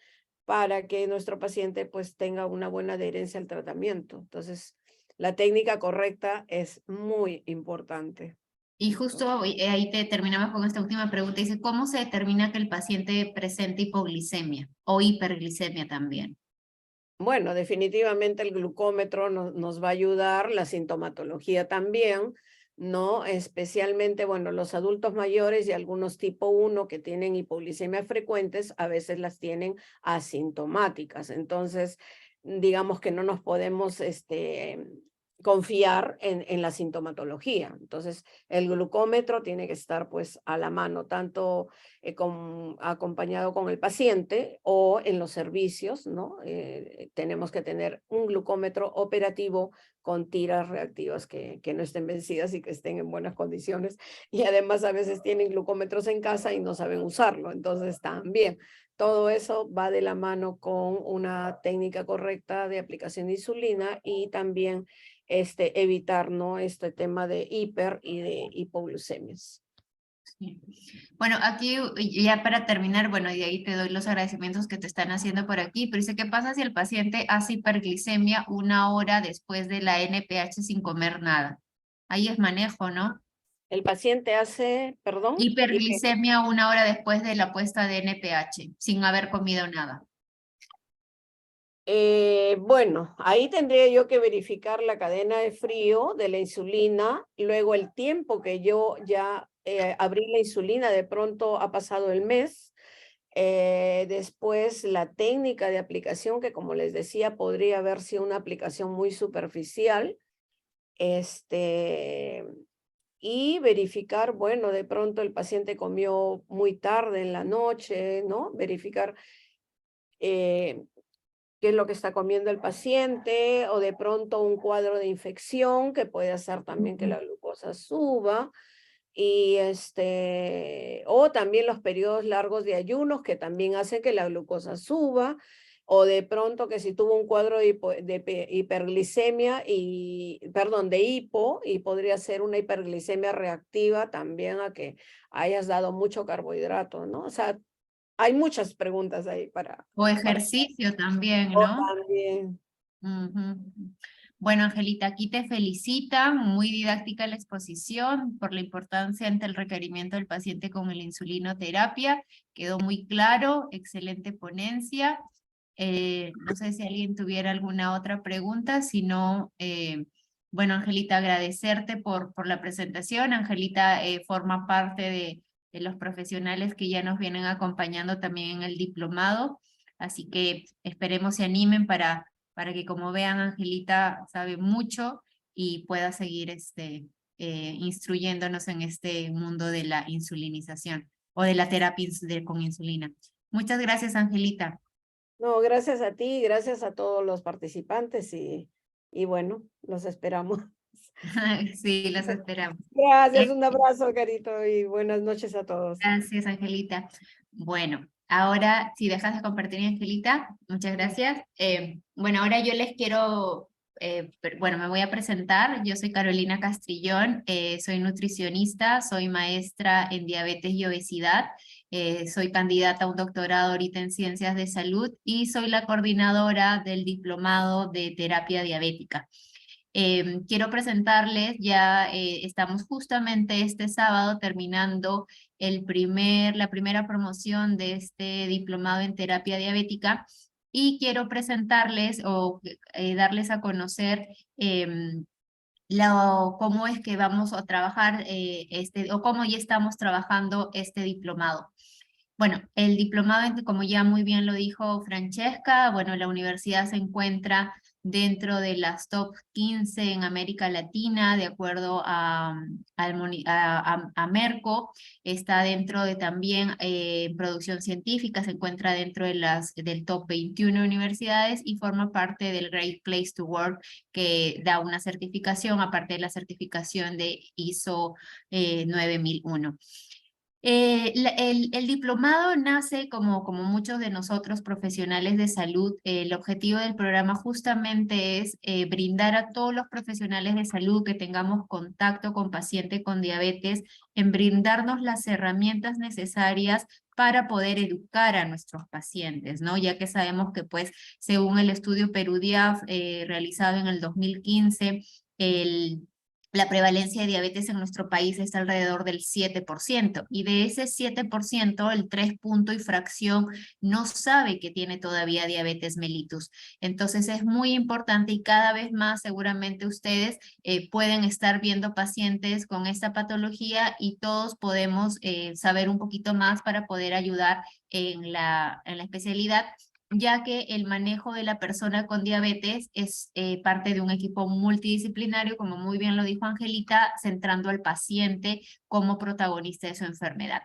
para que nuestro paciente pues tenga una buena adherencia al tratamiento. Entonces, la técnica correcta es muy importante. Y justo ahí te terminamos con esta última pregunta. Dice, ¿cómo se determina que el paciente presente hipoglicemia o hiperglicemia también? Bueno, definitivamente el glucómetro nos va a ayudar, la sintomatología también, ¿no? Especialmente, bueno, los adultos mayores y algunos tipo 1 que tienen hipoglicemias frecuentes, a veces las tienen asintomáticas. Entonces, digamos que no nos podemos confiar en la sintomatología. Entonces, el glucómetro tiene que estar pues a la mano, tanto acompañado con el paciente o en los servicios, ¿no? Tenemos que tener un glucómetro operativo con tiras reactivas que no estén vencidas y que estén en buenas condiciones. Y además a veces tienen glucómetros en casa y no saben usarlo. Entonces también todo eso va de la mano con una técnica correcta de aplicación de insulina y también evitar, ¿no? Este tema de hiper y de hipoglucemias. Sí. Bueno, aquí ya para terminar, bueno, y ahí te doy los agradecimientos que te están haciendo por aquí, pero dice, ¿qué pasa si el paciente hace hiperglicemia 1 hora después de la NPH sin comer nada? Ahí es manejo, ¿no? El paciente hace, perdón, Hiperglicemia 1 hora después de la puesta de NPH, sin haber comido nada. Bueno, ahí tendría yo que verificar la cadena de frío de la insulina, luego el tiempo que yo ya abrí la insulina, de pronto ha pasado el mes. Después la técnica de aplicación, que como les decía, podría haber sido una aplicación muy superficial. Y verificar, bueno, de pronto el paciente comió muy tarde en la noche, ¿no? Verificar qué es lo que está comiendo el paciente, o de pronto un cuadro de infección que puede hacer también que la glucosa suba. Y o también los periodos largos de ayunos que también hacen que la glucosa suba, o de pronto que si tuvo un cuadro de hiperglicemia de hipo, y podría ser una hiperglicemia reactiva también a que hayas dado mucho carbohidrato, ¿no? O sea, hay muchas preguntas ahí O para ejercicio también, o ¿no? también. Ujú. Bueno, Angelita, aquí te felicitan, muy didáctica la exposición por la importancia ante el requerimiento del paciente con la insulinoterapia. Quedó muy claro, excelente ponencia. No sé si alguien tuviera alguna otra pregunta, si no, bueno, Angelita, agradecerte por la presentación. Angelita forma parte de los profesionales que ya nos vienen acompañando también en el diplomado, así que esperemos se animen para que, como vean, Angelita sabe mucho y pueda seguir instruyéndonos en este mundo de la insulinización o de la terapia con insulina. Muchas gracias, Angelita. No, gracias a ti, gracias a todos los participantes y bueno, los esperamos. Sí, los esperamos. Gracias, un abrazo, Carito, y buenas noches a todos. Gracias, Angelita. Bueno, ahora, si dejas de compartir, Angelita, muchas gracias. Bueno, ahora yo les quiero, bueno, me voy a presentar. Yo soy Carolina Castrillón, soy nutricionista, soy maestra en diabetes y obesidad, soy candidata a un doctorado ahorita en ciencias de salud y soy la coordinadora del diplomado de terapia diabética. Quiero presentarles, ya estamos justamente este sábado terminando la primera promoción de este diplomado en terapia diabética y quiero presentarles o darles a conocer cómo es que vamos a trabajar o cómo ya estamos trabajando este diplomado. Bueno, el diplomado, como ya muy bien lo dijo Francesca, bueno, la universidad se encuentra dentro de las top 15 en América Latina, de acuerdo a Merco, está dentro de también producción científica, se encuentra dentro de del top 21 universidades y forma parte del Great Place to Work, que da una certificación, aparte de la certificación de ISO 9001. El diplomado nace como muchos de nosotros profesionales de salud. El objetivo del programa justamente es brindar a todos los profesionales de salud que tengamos contacto con pacientes con diabetes, en brindarnos las herramientas necesarias para poder educar a nuestros pacientes, ¿no? Ya que sabemos que, pues, según el estudio PeruDiaf realizado en el 2015, la prevalencia de diabetes en nuestro país está alrededor del 7%, y de ese 7%, el 3 punto y fracción no sabe que tiene todavía diabetes mellitus. Entonces es muy importante y cada vez más seguramente ustedes pueden estar viendo pacientes con esta patología y todos podemos saber un poquito más para poder ayudar en la especialidad, ya que el manejo de la persona con diabetes es parte de un equipo multidisciplinario, como muy bien lo dijo Angelita, centrando al paciente como protagonista de su enfermedad.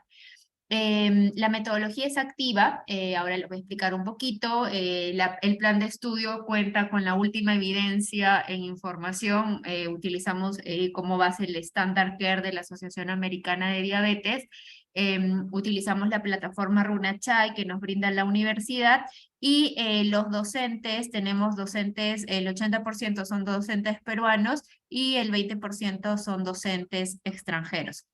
La metodología es activa, ahora les voy a explicar un poquito. El plan de estudio cuenta con la última evidencia en información. Utilizamos como base el Standard Care de la Asociación Americana de Diabetes. Utilizamos la plataforma RunaChai que nos brinda la universidad, y los docentes, tenemos docentes, el 80% son docentes peruanos y el 20% son docentes extranjeros.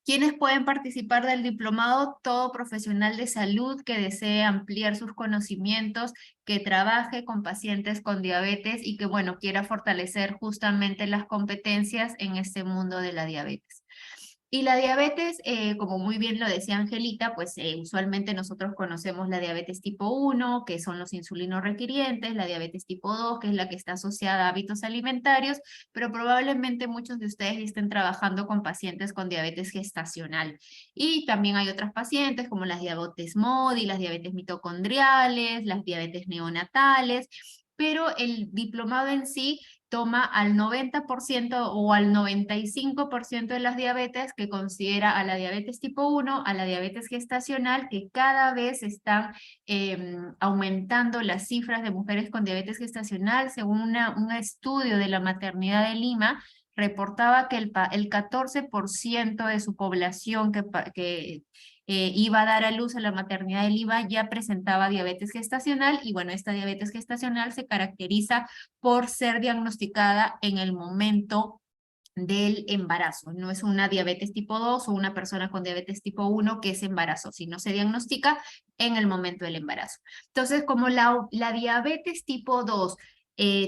¿Quiénes pueden participar del diplomado? Todo profesional de salud que desee ampliar sus conocimientos, que trabaje con pacientes con diabetes y que, bueno, quiera fortalecer justamente las competencias en este mundo de la diabetes. Y la diabetes, como muy bien lo decía Angelita, pues usualmente nosotros conocemos la diabetes tipo 1, que son los insulinos requirientes, la diabetes tipo 2, que es la que está asociada a hábitos alimentarios, pero probablemente muchos de ustedes estén trabajando con pacientes con diabetes gestacional. Y también hay otras pacientes como las diabetes MODY, las diabetes mitocondriales, las diabetes neonatales, pero el diplomado en sí toma al 90% o al 95% de las diabetes, que considera a la diabetes tipo 1, a la diabetes gestacional, que cada vez están aumentando las cifras de mujeres con diabetes gestacional. Según un estudio de la maternidad de Lima, reportaba que el 14% de su población que iba a dar a luz a la maternidad de Lima ya presentaba diabetes gestacional, y bueno, esta diabetes gestacional se caracteriza por ser diagnosticada en el momento del embarazo. No es una diabetes tipo 2 o una persona con diabetes tipo 1 que es embarazo, sino se diagnostica en el momento del embarazo. Entonces, como la diabetes tipo 2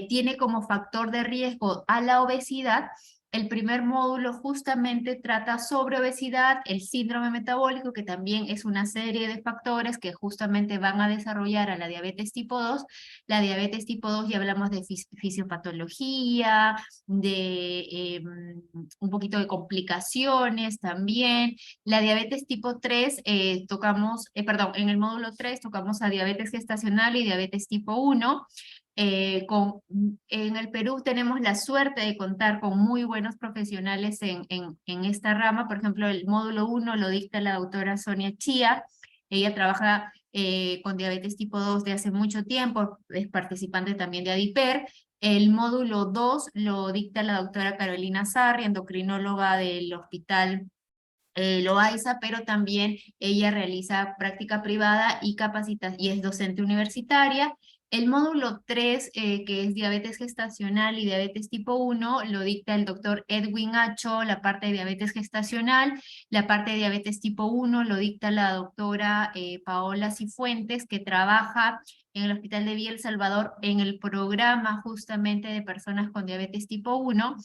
tiene como factor de riesgo a la obesidad, el primer módulo justamente trata sobre obesidad, el síndrome metabólico, que también es una serie de factores que justamente van a desarrollar a la diabetes tipo 2. La diabetes tipo 2 ya hablamos de fisiopatología, de un poquito de complicaciones también. La diabetes tipo 3 en el módulo 3 tocamos a diabetes gestacional y diabetes tipo 1. En el Perú tenemos la suerte de contar con muy buenos profesionales en esta rama. Por ejemplo, el módulo 1 lo dicta la doctora Sonia Chía. Ella trabaja con diabetes tipo 2 de hace mucho tiempo, es participante también de ADIPER. El módulo 2 lo dicta la doctora Carolina Sarri, endocrinóloga del hospital Loaiza, pero también ella realiza práctica privada y capacita y es docente universitaria. El módulo 3, que es diabetes gestacional y diabetes tipo 1, lo dicta el doctor Edwin Acho, la parte de diabetes gestacional. La parte de diabetes tipo 1 lo dicta la doctora Paola Cifuentes, que trabaja en el Hospital de Villa El Salvador en el programa justamente de personas con diabetes tipo 1.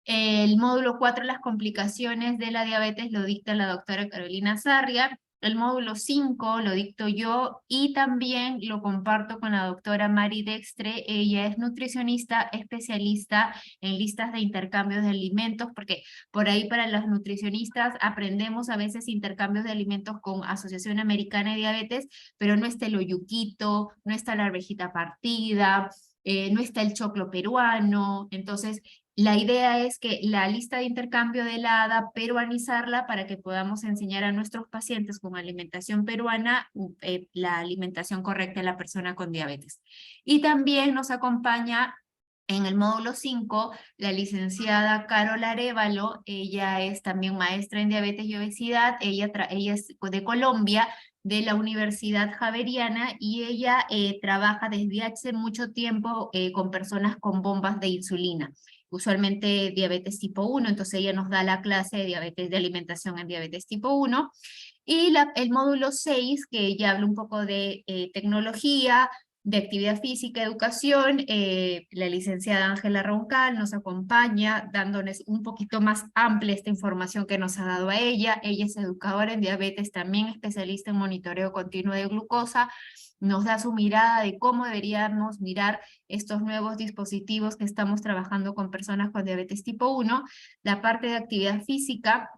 El módulo 4, las complicaciones de la diabetes, lo dicta la doctora Carolina Sarria. El módulo 5 lo dicto yo y también lo comparto con la doctora Mari Dextre. Ella es nutricionista especialista en listas de intercambios de alimentos, porque por ahí para los nutricionistas aprendemos a veces intercambios de alimentos con Asociación Americana de Diabetes, pero no está el oyuquito, no está la arvejita partida, no está el choclo peruano. Entonces, la idea es que la lista de intercambio de la ADA, peruanizarla para que podamos enseñar a nuestros pacientes con alimentación peruana la alimentación correcta de la persona con diabetes. Y también nos acompaña en el módulo 5 la licenciada Carol Arévalo. Ella es también maestra en diabetes y obesidad. Ella es de Colombia, de la Universidad Javeriana, y ella trabaja desde hace mucho tiempo con personas con bombas de insulina, usualmente diabetes tipo 1, entonces ella nos da la clase de diabetes de alimentación en diabetes tipo 1. Y el módulo 6, que ya habla un poco de tecnología, de actividad física, educación, la licenciada Ángela Roncal nos acompaña dándonos un poquito más amplia esta información que nos ha dado a ella. Ella es educadora en diabetes, también especialista en monitoreo continuo de glucosa. Nos da su mirada de cómo deberíamos mirar estos nuevos dispositivos que estamos trabajando con personas con diabetes tipo 1. La parte de actividad física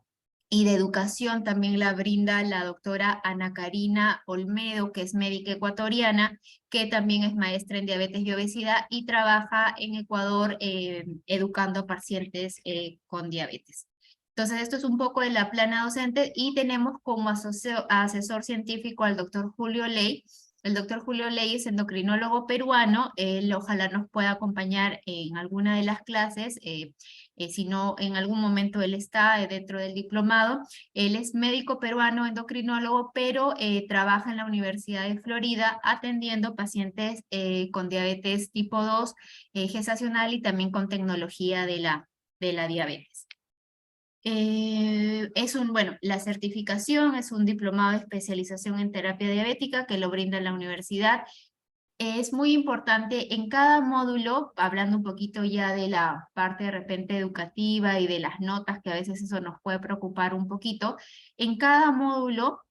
y de educación también la brinda la doctora Ana Karina Olmedo, que es médica ecuatoriana, que también es maestra en diabetes y obesidad y trabaja en Ecuador educando a pacientes con diabetes. Entonces, esto es un poco de la plana docente, y tenemos como asesor científico al doctor Julio Ley. El doctor Julio Ley es endocrinólogo peruano. Él ojalá nos pueda acompañar en alguna de las clases, si no, en algún momento él está dentro del diplomado. Él es médico peruano, endocrinólogo, pero trabaja en la Universidad de Florida atendiendo pacientes con diabetes tipo 2 gestacional y también con tecnología de la diabetes. La certificación es un diplomado de especialización en terapia diabética que lo brinda la universidad. es muy importante en cada módulo, hablando un poquito ya de la parte de repente educativa y de las notas, que a veces eso nos puede preocupar un poquito, en cada módulo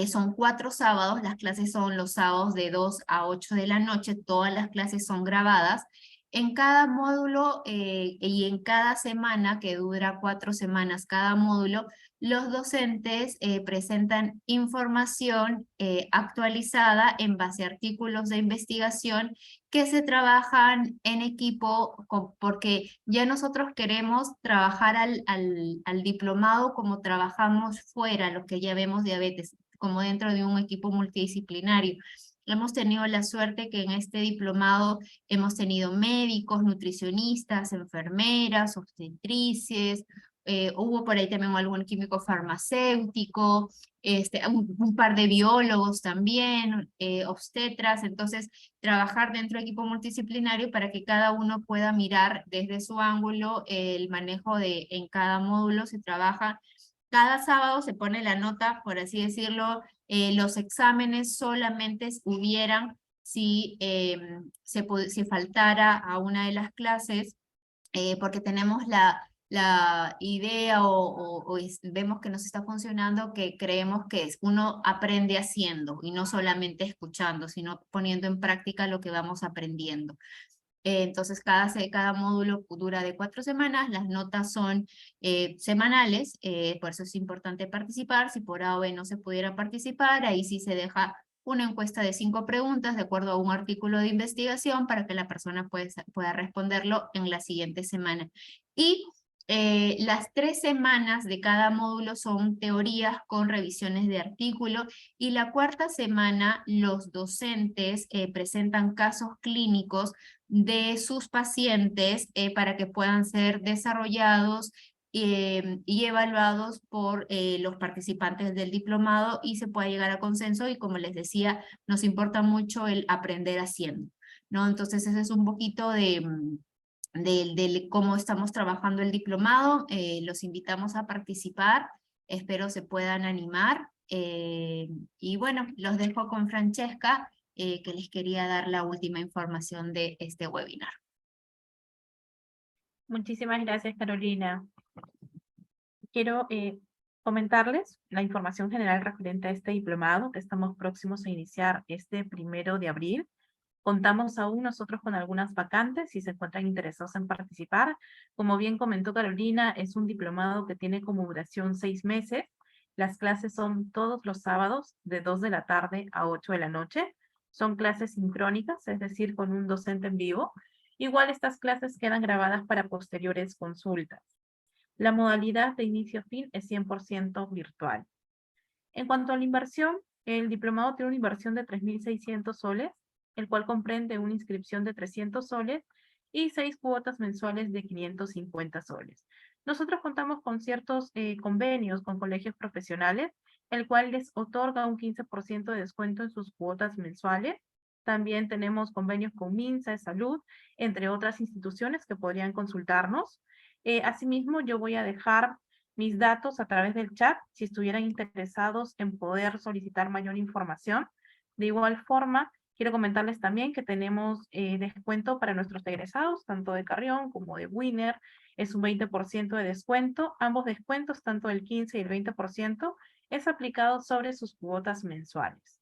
son 4 sábados, las clases son los sábados de 2 a 8 de la noche, todas las clases son grabadas. En cada módulo y en cada semana, que dura 4 semanas cada módulo, los docentes presentan información actualizada en base a artículos de investigación que se trabajan en equipo, porque ya nosotros queremos trabajar al diplomado como trabajamos fuera, los que ya vemos diabetes, como dentro de un equipo multidisciplinario. Hemos tenido la suerte que en este diplomado hemos tenido médicos, nutricionistas, enfermeras, obstetrices, hubo por ahí también algún químico farmacéutico, un par de biólogos también, obstetras. Entonces trabajar dentro del equipo multidisciplinario para que cada uno pueda mirar desde su ángulo el manejo en cada módulo. Se trabaja cada sábado, se pone la nota, por así decirlo. Los exámenes solamente hubieran si si faltara a una de las clases, porque tenemos la idea vemos que nos está funcionando, que creemos que uno aprende haciendo y no solamente escuchando, sino poniendo en práctica lo que vamos aprendiendo. Entonces cada módulo dura de 4 semanas, las notas son semanales, por eso es importante participar. Si por A o B no se pudiera participar, ahí sí se deja una encuesta de 5 preguntas de acuerdo a un artículo de investigación para que la persona pueda responderlo en la siguiente semana. Y las 3 semanas de cada módulo son teorías con revisiones de artículo, y la 4ª semana los docentes presentan casos clínicos de sus pacientes para que puedan ser desarrollados y evaluados por los participantes del diplomado y se pueda llegar a consenso. Y como les decía, nos importa mucho el aprender haciendo, ¿no? Entonces ese es un poquito de cómo estamos trabajando el diplomado. Los invitamos a participar, espero se puedan animar. Y bueno, los dejo con Francesca, que les quería dar la última información de este webinar. Muchísimas gracias, Carolina. Quiero comentarles la información general referente a este diplomado que estamos próximos a iniciar este 1 de abril. Contamos aún nosotros con algunas vacantes si se encuentran interesados en participar. Como bien comentó Carolina, es un diplomado que tiene como duración 6 meses. Las clases son todos los sábados de 2 de la tarde a 8 de la noche. Son clases sincrónicas, es decir, con un docente en vivo. Igual estas clases quedan grabadas para posteriores consultas. La modalidad de inicio a fin es 100% virtual. En cuanto a la inversión, el diplomado tiene una inversión de 3.600 soles, el cual comprende una inscripción de 300 soles y 6 cuotas mensuales de 550 soles. Nosotros contamos con ciertos convenios con colegios profesionales, el cual les otorga un 15% de descuento en sus cuotas mensuales. También tenemos convenios con MINSA, Salud, entre otras instituciones que podrían consultarnos. Asimismo, yo voy a dejar mis datos a través del chat si estuvieran interesados en poder solicitar mayor información. De igual forma, quiero comentarles también que tenemos descuento para nuestros egresados, tanto de Carrión como de Winner. Es un 20% de descuento. Ambos descuentos, tanto el 15 y el 20%, es aplicado sobre sus cuotas mensuales.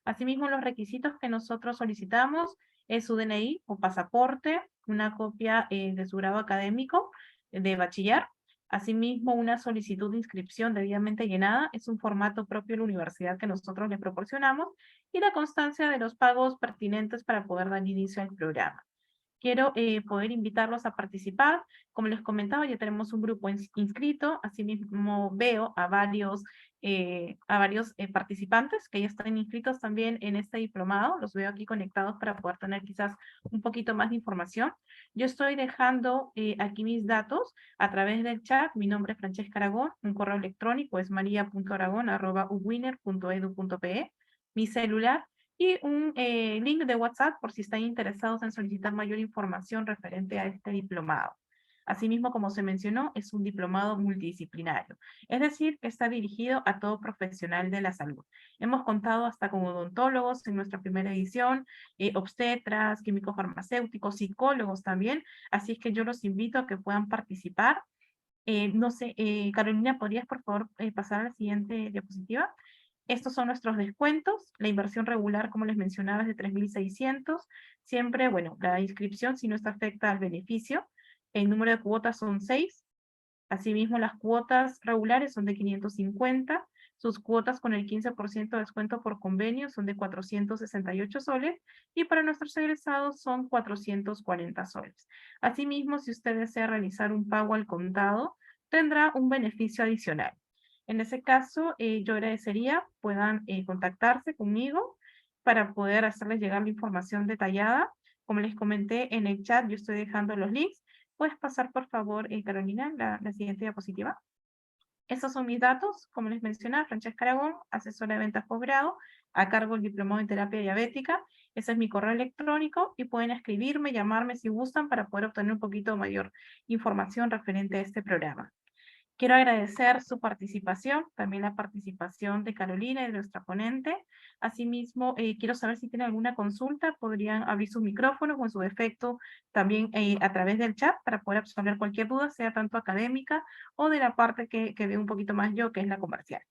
Asimismo, los requisitos que nosotros solicitamos es su DNI o pasaporte, una copia de su grado académico de bachiller. Asimismo, una solicitud de inscripción debidamente llenada, es un formato propio de la universidad que nosotros le proporcionamos, y la constancia de los pagos pertinentes para poder dar inicio al programa. Quiero poder invitarlos a participar. Como les comentaba, ya tenemos un grupo inscrito. Asimismo, veo a varios participantes que ya están inscritos también en este diplomado. Los veo aquí conectados para poder tener quizás un poquito más de información. Yo estoy dejando aquí mis datos a través del chat. Mi nombre es Francesca Aragón. Un correo electrónico es maria.aragon@uwinner.edu.pe. Mi celular y un link de WhatsApp por si están interesados en solicitar mayor información referente a este diplomado. Asimismo, como se mencionó, es un diplomado multidisciplinario, es decir, que está dirigido a todo profesional de la salud. Hemos contado hasta con odontólogos en nuestra primera edición, obstetras, químicos farmacéuticos, psicólogos también, así es que yo los invito a que puedan participar. No sé, Carolina, ¿podrías por favor pasar a la siguiente diapositiva? Estos son nuestros descuentos. La inversión regular, como les mencionaba, es de 3.600. Siempre, bueno, la inscripción, si no está afecta al beneficio. El número de cuotas son 6. Asimismo, las cuotas regulares son de 550. Sus cuotas con el 15% de descuento por convenio son de 468 soles. Y para nuestros egresados son 440 soles. Asimismo, si usted desea realizar un pago al contado, tendrá un beneficio adicional. En ese caso, yo agradecería puedan contactarse conmigo para poder hacerles llegar la información detallada. Como les comenté en el chat, yo estoy dejando los links. ¿Puedes pasar, por favor, Carolina, la siguiente diapositiva? Estos son mis datos, como les mencionaba, Francesca Aragón, asesora de ventas posgrado, a cargo del diplomado en terapia diabética. Ese es mi correo electrónico y pueden escribirme, llamarme si gustan para poder obtener un poquito mayor información referente a este programa. Quiero agradecer su participación, también la participación de Carolina y de nuestra ponente. Asimismo, quiero saber si tienen alguna consulta, podrían abrir su micrófono o en su defecto también a través del chat para poder absolver cualquier duda, sea tanto académica o de la parte que veo un poquito más yo, que es la comercial.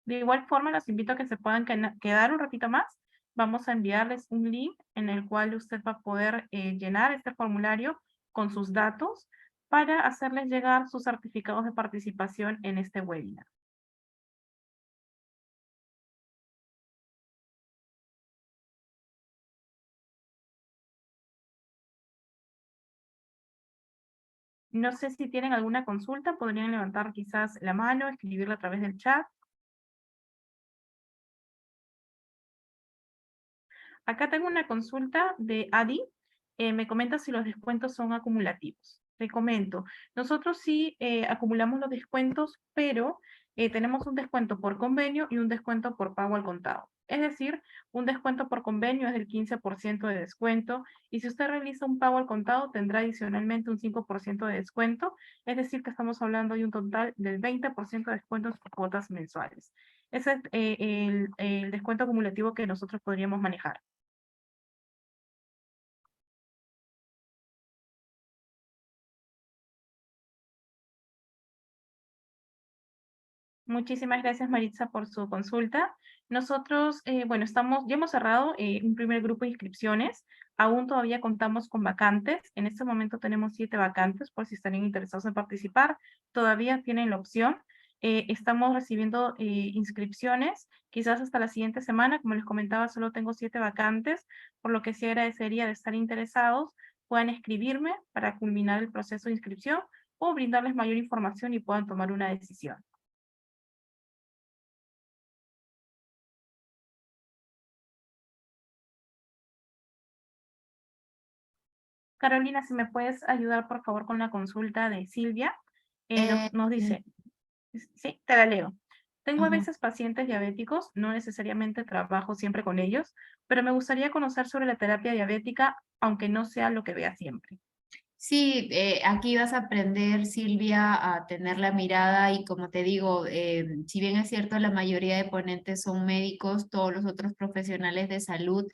De igual forma, los invito a que se puedan quedar un ratito más. Vamos a enviarles un link en el cual usted va a poder llenar este formulario con sus datos para hacerles llegar sus certificados de participación en este webinar. No sé si tienen alguna consulta, podrían levantar quizás la mano, escribirla a través del chat. Acá tengo una consulta de Adi. Me comenta si los descuentos son acumulativos. Te comento, nosotros sí acumulamos los descuentos, pero tenemos un descuento por convenio y un descuento por pago al contado. Es decir, un descuento por convenio es del 15% de descuento, y si usted realiza un pago al contado, tendrá adicionalmente un 5% de descuento, es decir, que estamos hablando de un total del 20% de descuento en sus cuotas mensuales. Ese es el descuento acumulativo que nosotros podríamos manejar. Muchísimas gracias, Maritza, por su consulta. Nosotros, bueno, ya hemos cerrado un primer grupo de inscripciones. Aún todavía contamos con vacantes. En este momento tenemos 7 vacantes, por si estarían interesados en participar. Todavía tienen la opción. Estamos recibiendo inscripciones, quizás hasta la siguiente semana. Como les comentaba, solo tengo 7 vacantes, por lo que sí agradecería de estar interesados, puedan escribirme para culminar el proceso de inscripción o brindarles mayor información y puedan tomar una decisión. Carolina, si me puedes ayudar por favor con la consulta de Silvia. Nos dice, sí, te la leo. Tengo a veces pacientes diabéticos, no necesariamente trabajo siempre con ellos, pero me gustaría conocer sobre la terapia diabética, aunque no sea lo que vea siempre. Sí, aquí vas a aprender, Silvia, a tener la mirada y como te digo, si bien es cierto, la mayoría de ponentes son médicos, todos los otros profesionales de salud,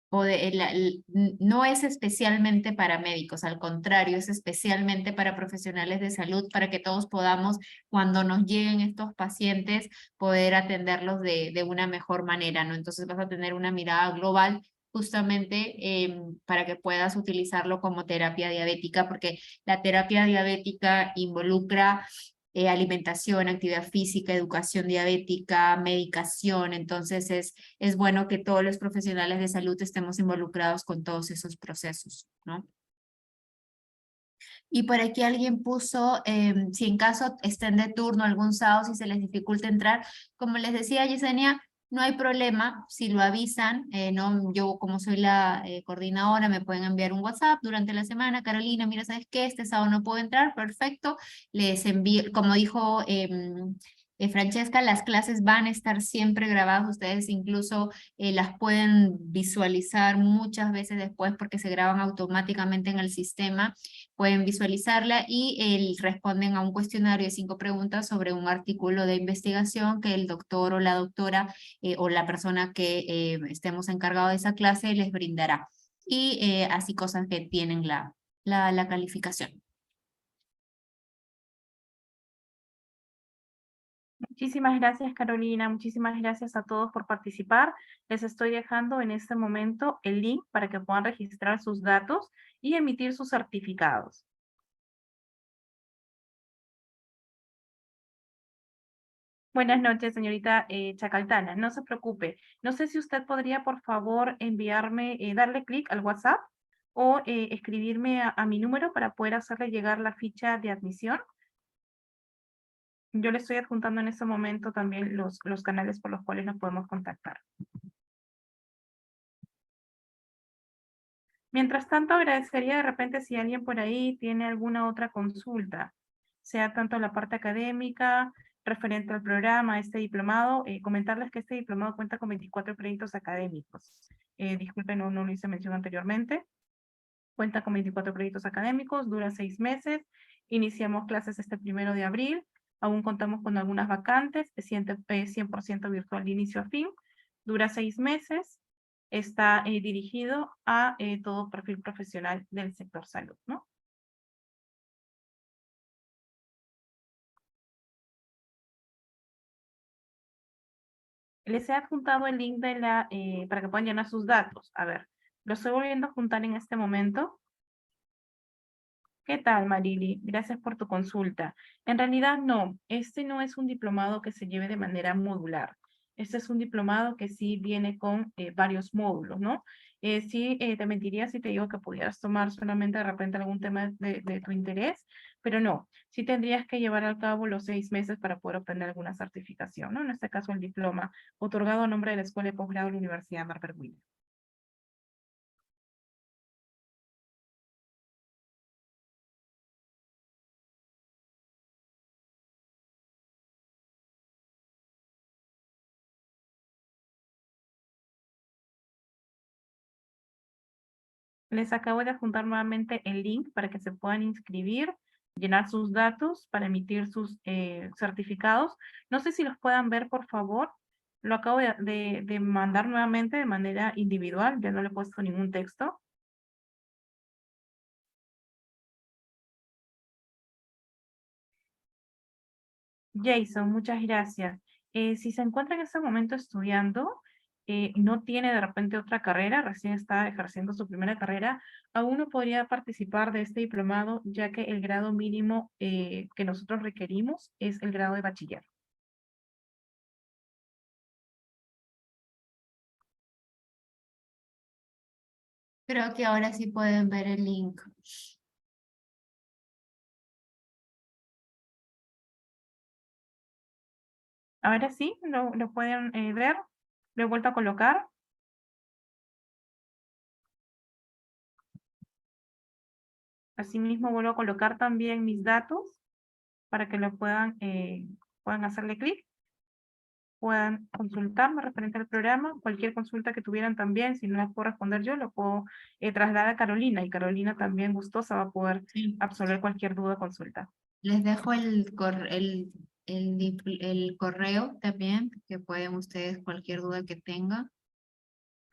no es especialmente para médicos, al contrario, es especialmente para profesionales de salud, para que todos podamos, cuando nos lleguen estos pacientes, poder atenderlos de una mejor manera, ¿no? Entonces vas a tener una mirada global justamente para que puedas utilizarlo como terapia diabética, porque la terapia diabética involucra alimentación, actividad física, educación diabética, medicación, entonces es bueno que todos los profesionales de salud estemos involucrados con todos esos procesos, ¿no? Y por aquí alguien puso, si en caso estén de turno algún sábado, si se les dificulta entrar, como les decía Yesenia, no hay problema si lo avisan, no, yo como soy la coordinadora me pueden enviar un WhatsApp durante la semana, Carolina, mira, ¿sabes qué? Este sábado no puedo entrar, perfecto, les envío, como dijo Francesca, las clases van a estar siempre grabadas, ustedes incluso las pueden visualizar muchas veces después porque se graban automáticamente en el sistema, pueden visualizarla y responden a un cuestionario de 5 preguntas sobre un artículo de investigación que el doctor o la doctora o la persona que estemos encargado de esa clase les brindará. Y así cosas que tienen la calificación. Muchísimas gracias, Carolina. Muchísimas gracias a todos por participar. Les estoy dejando en este momento el link para que puedan registrar sus datos y emitir sus certificados. Buenas noches, señorita Chacaltana. No se preocupe. No sé si usted podría, por favor, enviarme, darle clic al WhatsApp o escribirme a mi número para poder hacerle llegar la ficha de admisión. Yo le estoy adjuntando en este momento también los canales por los cuales nos podemos contactar. Mientras tanto, agradecería de repente si alguien por ahí tiene alguna otra consulta, sea tanto la parte académica, referente al programa, este diplomado, comentarles que este diplomado cuenta con 24 créditos académicos. Disculpen, no lo hice mención anteriormente. Cuenta con 24 créditos académicos, dura 6 meses. Iniciamos clases este 1 de abril. Aún contamos con algunas vacantes, 100% virtual de inicio a fin. Dura 6 meses. Está dirigido a todo perfil profesional del sector salud, ¿no? Les he adjuntado el link para que puedan llenar sus datos. A ver, lo estoy volviendo a juntar en este momento. ¿Qué tal, Marili? Gracias por tu consulta. En realidad, no. Este no es un diplomado que se lleve de manera modular. Este es un diplomado que sí viene con varios módulos, ¿no? Sí, te mentiría si te digo que pudieras tomar solamente de repente algún tema de tu interés, pero no. Sí tendrías que llevar a cabo los 6 meses para poder obtener alguna certificación, ¿no? En este caso, el diploma otorgado a nombre de la Escuela de Posgrado de la Universidad Margaret Wheeler. Les acabo de adjuntar nuevamente el link para que se puedan inscribir, llenar sus datos para emitir sus certificados. No sé si los puedan ver, por favor. Lo acabo de mandar nuevamente de manera individual, ya no le he puesto ningún texto. Jason, muchas gracias. Si se encuentra en este momento estudiando, no tiene de repente otra carrera, recién está ejerciendo su primera carrera, aún no podría participar de este diplomado, ya que el grado mínimo que nosotros requerimos es el grado de bachiller. Creo que ahora sí pueden ver el link. Ahora sí, lo pueden ver. Lo he vuelto a colocar. Asimismo, vuelvo a colocar también mis datos para que lo puedan hacerle clic, puedan consultarme referente al programa. Cualquier consulta que tuvieran también, si no la puedo responder yo, lo puedo trasladar a Carolina, y Carolina también gustosa va a poder Sí. absolver cualquier duda o consulta. Les dejo el correo también, que pueden ustedes cualquier duda que tengan,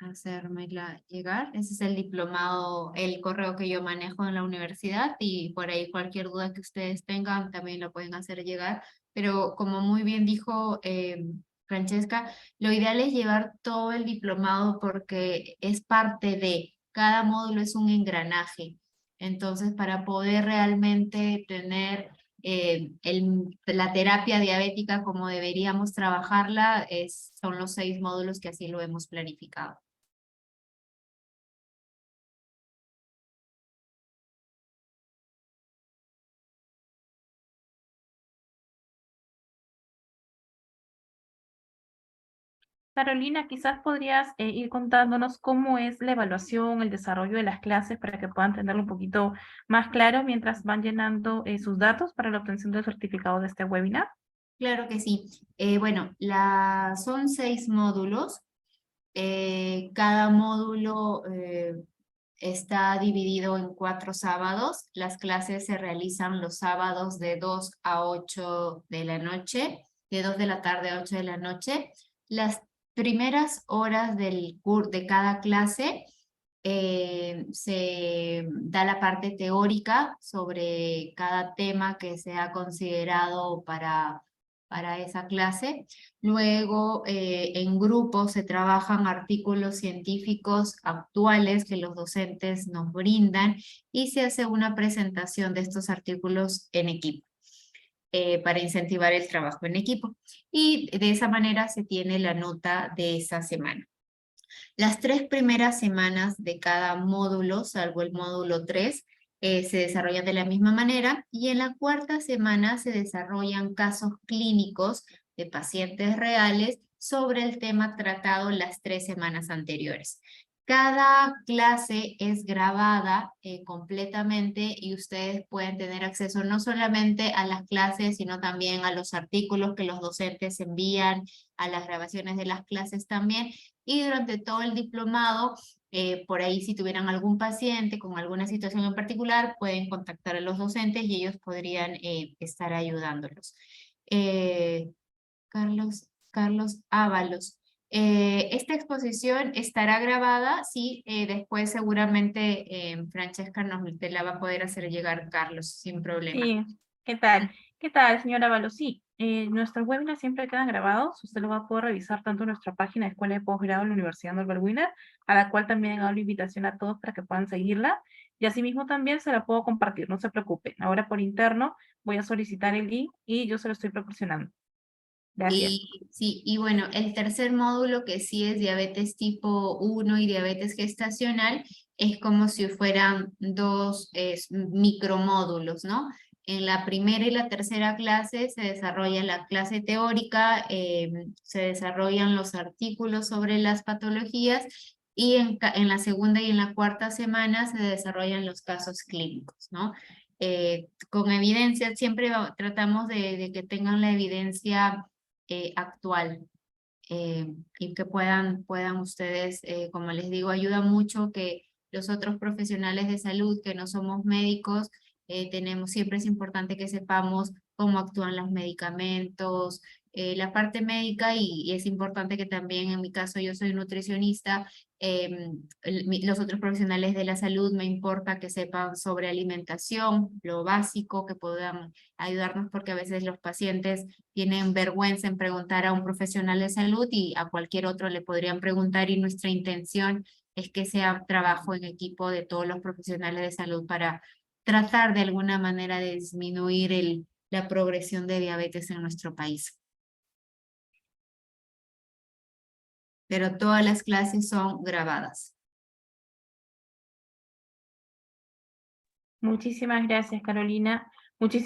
hacérmela llegar. Ese es el diplomado, el correo que yo manejo en la universidad y por ahí cualquier duda que ustedes tengan también lo pueden hacer llegar. Pero como muy bien dijo Francesca, lo ideal es llevar todo el diplomado porque es parte de, cada módulo es un engranaje. Entonces, para poder realmente tener la terapia diabética como deberíamos trabajarla, son los 6 módulos que así lo hemos planificado. Carolina, quizás podrías ir contándonos cómo es la evaluación, el desarrollo de las clases para que puedan tenerlo un poquito más claro mientras van llenando sus datos para la obtención del certificado de este webinar. Claro que sí. Bueno, son 6 módulos. Cada módulo está dividido en 4 sábados. Las clases se realizan los sábados de 2 a 8 de la noche, de 2 de la tarde a 8 de la noche. Las primeras horas de cada clase se da la parte teórica sobre cada tema que se ha considerado para esa clase. Luego, en grupo se trabajan artículos científicos actuales que los docentes nos brindan y se hace una presentación de estos artículos en equipo para incentivar el trabajo en equipo. Y de esa manera se tiene la nota de esa semana. Las 3 primeras semanas de cada módulo, salvo el módulo 3, se desarrollan de la misma manera y en la 4ª semana se desarrollan casos clínicos de pacientes reales sobre el tema tratado las 3 semanas anteriores. Cada clase es grabada completamente y ustedes pueden tener acceso no solamente a las clases, sino también a los artículos que los docentes envían, a las grabaciones de las clases también. Y durante todo el diplomado, por ahí si tuvieran algún paciente con alguna situación en particular, pueden contactar a los docentes y ellos podrían estar ayudándolos. Carlos Ábalos. Esta exposición estará grabada, sí, después seguramente Francesca te la va a poder hacer llegar Carlos, sin problema. Sí, ¿qué tal? ¿Qué tal, señora Valo? Sí, nuestros webinars siempre quedan grabados. Usted lo va a poder revisar tanto en nuestra página de Escuela de Posgrado de la Universidad Norbert Wiener, a la cual también hago la invitación a todos para que puedan seguirla. Y asimismo también se la puedo compartir, no se preocupen. Ahora por interno voy a solicitar el link y yo se lo estoy proporcionando. Gracias. Y bueno, el tercer módulo, que sí es diabetes tipo 1 y diabetes gestacional, es como si fueran 2 micromódulos, ¿no? En la primera y la tercera clase se desarrolla la clase teórica, se desarrollan los artículos sobre las patologías y en la segunda y en la 4ª semana se desarrollan los casos clínicos, ¿no? Con evidencia, siempre tratamos de que tengan la evidencia actual y que puedan ustedes, como les digo, ayuda mucho que los otros profesionales de salud que no somos médicos, siempre es importante que sepamos cómo actúan los medicamentos, la parte médica y es importante que también en mi caso yo soy nutricionista, los otros profesionales de la salud me importa que sepan sobre alimentación, lo básico, que puedan ayudarnos porque a veces los pacientes tienen vergüenza en preguntar a un profesional de salud y a cualquier otro le podrían preguntar y nuestra intención es que sea trabajo en equipo de todos los profesionales de salud para tratar de alguna manera de disminuir la progresión de diabetes en nuestro país. Pero todas las clases son grabadas. Muchísimas gracias, Carolina. Muchísimas